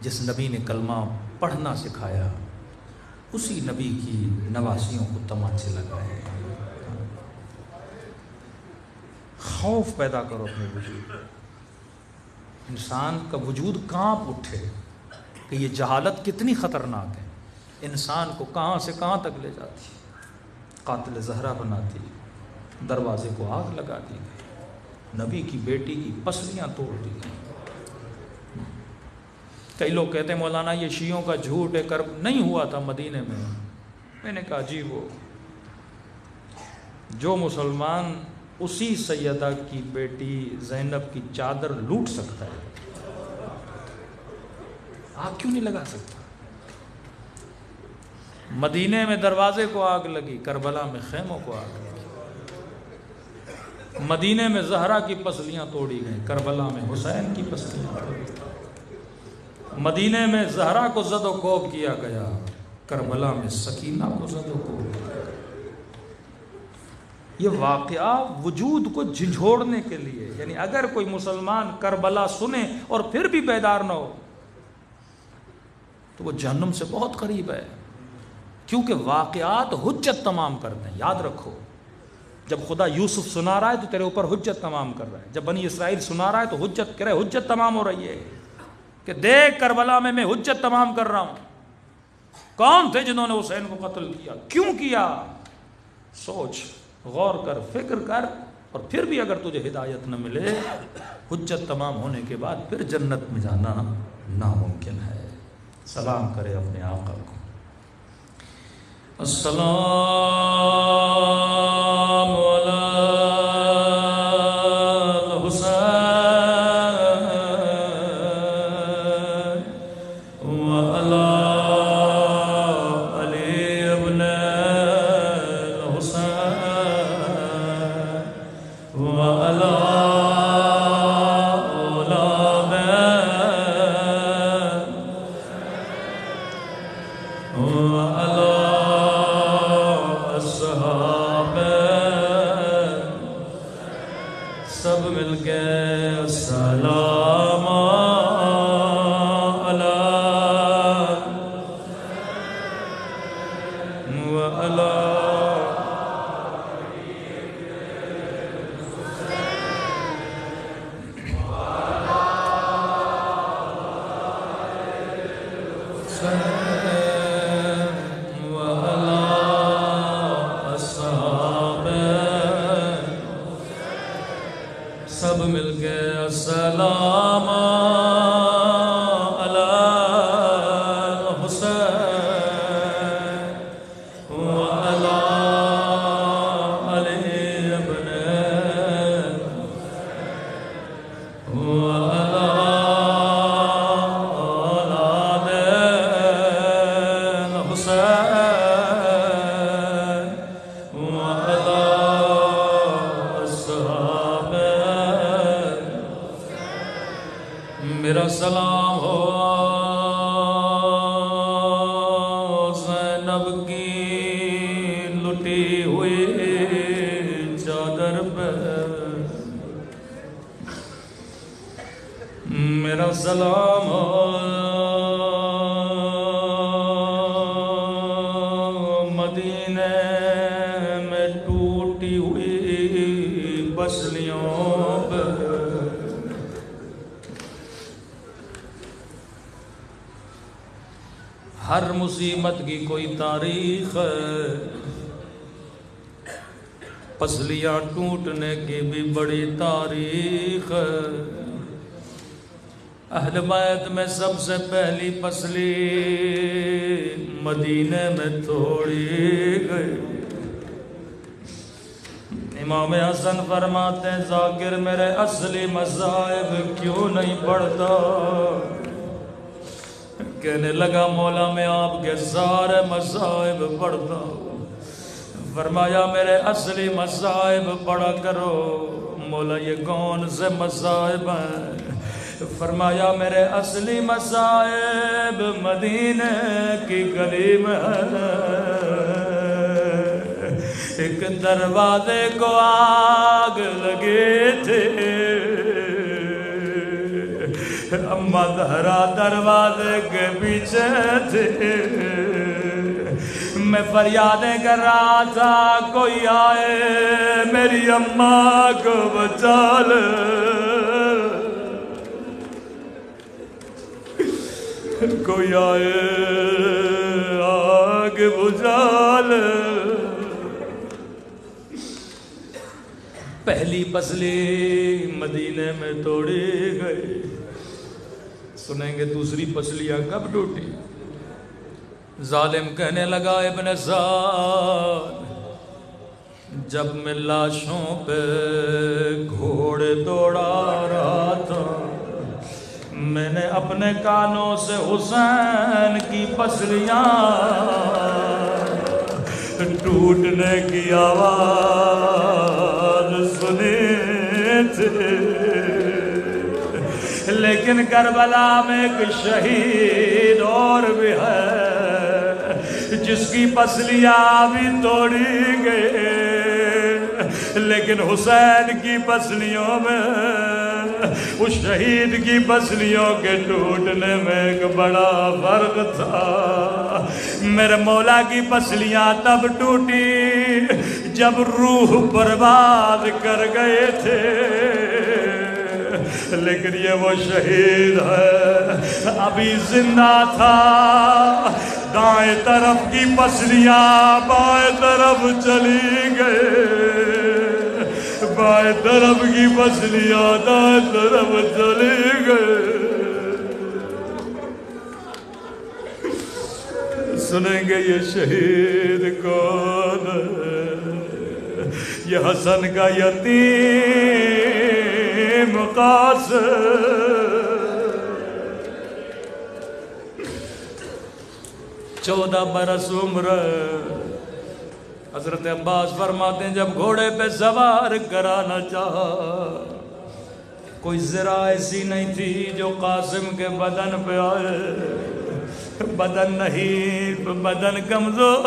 جس نبی نے کلمہ پڑھنا سکھایا اسی نبی کی نواسیوں کو تماچے لگائے. خوف پیدا کرو اپنے وجود. انسان کا وجود کانپ اٹھے کہ یہ جہالت کتنی خطرناک ہے. انسان کو کہاں سے کہاں تک لے جاتی، قاتل زہرا بناتی، دروازے کو آگ لگا دی گئی، نبی کی بیٹی کی پسلیاں توڑ دی گئی. کئی لوگ کہتے ہیں مولانا یہ شیعوں کا جھوٹ ہے، کرب نہیں ہوا تھا مدینے میں. میں نے کہا عجیب ہو، جو مسلمان اسی سیدہ کی بیٹی زینب کی چادر لوٹ سکتا ہے، آگ کیوں نہیں لگا سکتا؟ مدینے میں دروازے کو آگ لگی، کربلا میں خیموں کو آگ لگی، مدینے میں زہرا کی پسلیاں توڑی گئیں، کربلا میں حسین کی پسلیاں توڑی گئیں، مدینے میں زہرا کو زد و کوب کیا گیا، کربلا میں سکینہ کو زد و کوب کیا گیا۔ یہ واقعہ وجود کو جھنجھوڑنے کے لیے، یعنی اگر کوئی مسلمان کربلا سنے اور پھر بھی بیدار نہ ہو تو وہ جہنم سے بہت قریب ہے، کیونکہ واقعات حجت تمام کرتے ہیں۔ یاد رکھو، جب خدا یوسف سنا رہا ہے تو تیرے اوپر حجت تمام کر رہا ہے، جب بنی اسرائیل سنا رہا ہے تو حجت کرے، حجت تمام ہو رہی ہے کہ دیکھ کربلا میں حجت تمام کر رہا ہوں۔ کون تھے جنہوں نے حسین کو قتل کیا؟ کیوں کیا؟ سوچ، غور کر، فکر کر، اور پھر بھی اگر تجھے ہدایت نہ ملے، حجت تمام ہونے کے بعد پھر جنت میں جانا ناممکن ہے۔ سلام کرے اپنے آقا کو۔ السلام علی سب مل کے السلام علی حسین وعلی علی ابن وعلی اولاد حسین وعلی اصحاب میرا سلام ہو زینب کی لٹی ہوئی چادر پہ، میرا سلام ہو مدینے میں ٹوٹی ہوئی پسلیوں پہ، ہر مصیبت کی کوئی تاریخ ہے، پسلیاں ٹوٹنے کی بھی بڑی تاریخ ہے۔ اہل بیت میں سب سے پہلی پسلی مدینے میں توڑی گئی۔ امام حسن فرماتے ہیں ذاکر میرے اصلی مذاہب کیوں نہیں پڑھتا؟ کہنے لگا مولا میں آپ کے سارے مذاہب پڑھتا ہوں۔ فرمایا میرے اصلی مذاہب پڑھا کرو۔ مولا یہ کون سے مذاہب ہیں؟ فرمایا میرے اصلی مذاہب مدینے کی گلی میں ایک دروازے کو آگ لگے تھے، اماں زہرا دروازے کے پیچھے تھے، میں فریادیں کر رہا تھا کوئی آئے میری اماں کو بچا لے، کوئی آئے آگ بجھا لے۔ پہلی پسلی مدینے میں توڑی گئی، سنیں گے دوسری پسلیاں کب ٹوٹی؟ ظالم کہنے لگا ابن زاد جب میں لاشوں پہ گھوڑے دوڑا رہا تھا میں نے اپنے کانوں سے حسین کی پسلیاں ٹوٹنے کی آواز سنی تھی، لیکن کربلا میں ایک شہید اور بھی ہے جس کی پسلیاں بھی توڑی گئی، لیکن حسین کی پسلیوں میں اس شہید کی پسلیوں کے ٹوٹنے میں ایک بڑا فرق تھا۔ میرے مولا کی پسلیاں تب ٹوٹی جب روح برباد کر گئے تھے، لیکن یہ وہ شہید ہے ابھی زندہ تھا، دائیں طرف کی پسلیاں بائیں طرف چلی گئے، بائیں طرف کی پسلیاں دائیں طرف چلی گئے۔ سنیں گے یہ شہید کون ہے؟ یہ حسن کا یتیم قاسم، 14 برس عمر۔ حضرت عباس فرماتے ہیں جب گھوڑے پہ سوار کرانا چاہا، کوئی ذرا ایسی نہیں تھی جو قاسم کے بدن پہ آئے، بدن نہیں، بدن کمزور۔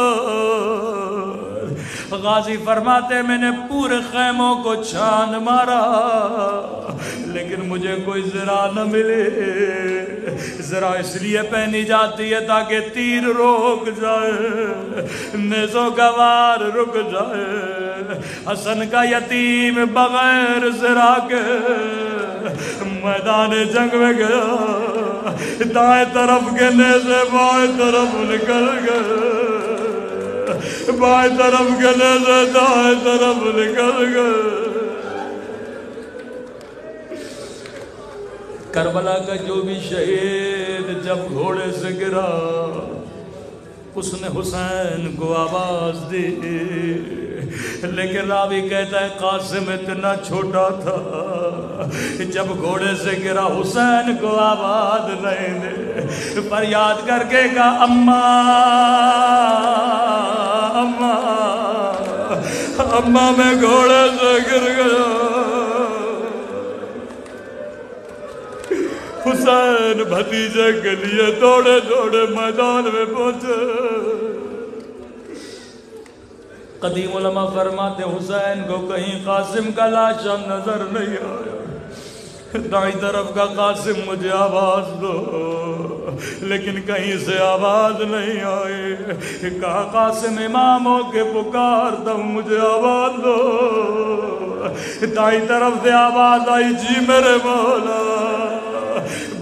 غازی فرماتے میں نے پورے خیموں کو چھان مارا لیکن مجھے کوئی ذرا نہ ملے۔ ذرا اس لیے پہنی جاتی ہے تاکہ تیر روک جائے، نیزوں کا وار رک جائے۔ حسن کا یتیم بغیر ذرا کے میدان جنگ میں گیا، دائیں طرف کے نیزے بائیں طرف نکل گئے، بائیں طرف کے نیزے دائیں طرف نکل گئے۔ کربلا کا جو بھی شہید جب گھوڑے سے گرا اس نے حسین کو آواز دی، لیکن راوی کہتا ہے قاسم اتنا چھوٹا تھا جب گھوڑے سے گرا حسین کو آواز نہیں دے، فریاد کر کے کہا اماں اماں اماں میں گھوڑے سے گر گیا۔ حسین بھتیجے کے لیے دوڑے دوڑے میدان میں پہنچے۔ قدیم علماء فرماتے حسین کو کہیں قاسم کا لاشا نظر نہیں آیا، دائیں طرف کا قاسم مجھے آواز دو، لیکن کہیں سے آواز نہیں آئی۔ کہا قاسم امام ہو کے پکارتا ہوں مجھے آواز دو، دائیں طرف سے آواز آئی جی میرے مولا،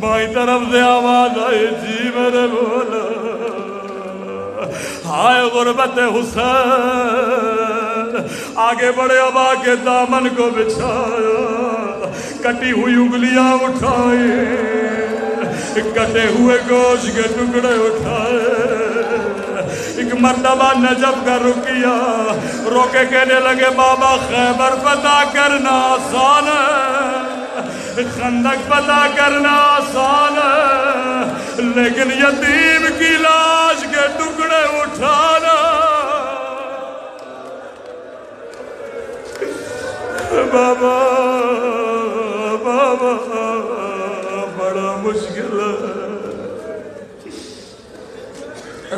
بائیں طرف سے آواز آئی جی میرے مولا۔ ہائے غربت حسین، آگے بڑے ابا کے دامن کو بچھایا، کٹی ہوئی انگلیاں اٹھائی، کٹے ہوئے گوشت کے ٹکڑے اٹھائے۔ ایک مرتبہ نجف کا رکیا روکے کہنے لگے بابا خیبر فتح کرنا آسان ہے، خندق فتح کرنا آسان ہے، لیکن یتیم کی لاش کے ٹکڑے اٹھانا بابا بابا بڑا مشکل ہے۔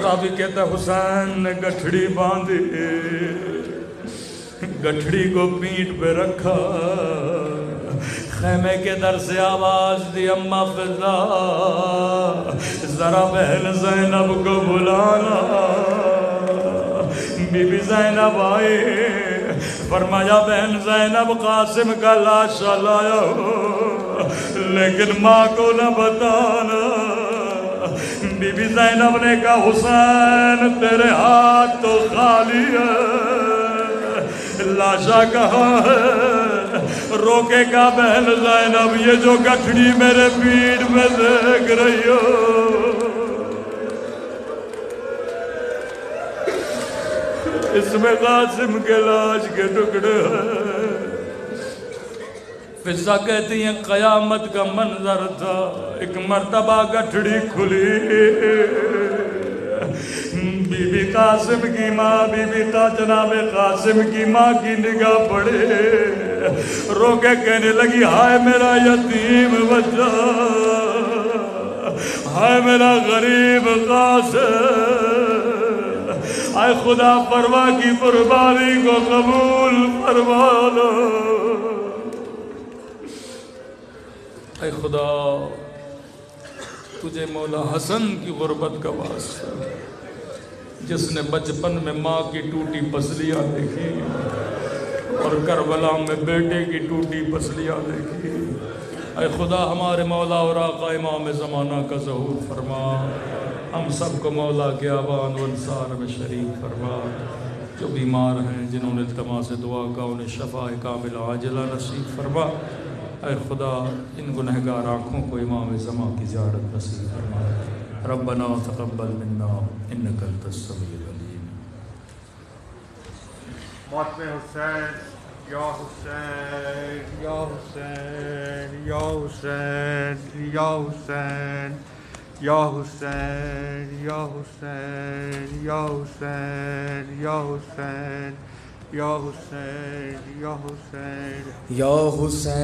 راوی کہتا حسین نے گٹھڑی باندھی، گٹھڑی کو پیٹھ پہ رکھا، خیمے کے در سے آواز دی اماں فضا ذرا بہن زینب کو بلانا۔ بی بی زینب آئے، فرمایا بہن زینب قاسم کا لاشا لایا ہو لیکن ماں کو نہ بتانا۔ بی بی زینب نے کہا حسین تیرے ہاتھ تو خالی ہے، لاشا کہاں ہے؟ روکے کا بہن زینب یہ جو گٹھڑی میرے پیٹھ میں دیکھ رہی ہو اس میں قاسم کے لاش کے ٹکڑے ہیں۔ فضا کہتی ہیں قیامت کا منظر تھا، ایک مرتبہ گٹھڑی کھلی، بی بی قاسم کی ماں، بی بی جناب قاسم کی ماں کی نگاہ پڑے، رو کے کہنے لگی ہائے میرا یتیم بچہ، ہائے میرا غریب قاسم، اے خدا پروا کی قربانی کو قبول فرما لو، اے خدا تجھے مولا حسن کی غربت کا واسطہ، جس نے بچپن میں ماں کی ٹوٹی پسلیاں دیکھی اور کربلا میں بیٹے کی ٹوٹی پسلیاں دیکھی، اے خدا ہمارے مولا اور آقا امام زمانہ کا ظہور فرما، ہم سب کو مولا کے آبان و انصار میں شریک فرما، جو بیمار ہیں جنہوں نے التماس دعا کا انہیں شفا کامل عاجلہ نصیب فرما، اے خدا ان گنہگار آنکھوں کو امام زمان کی زیارت نصیب فرما، ربنا تقبل منا انک انت السمیع العلیم۔ ماتم حسین یا حسین یا حسین یا حسین یا حسین یا حسین یا حسین یا حسین یا حسین یا حسین یا حسین یا حسین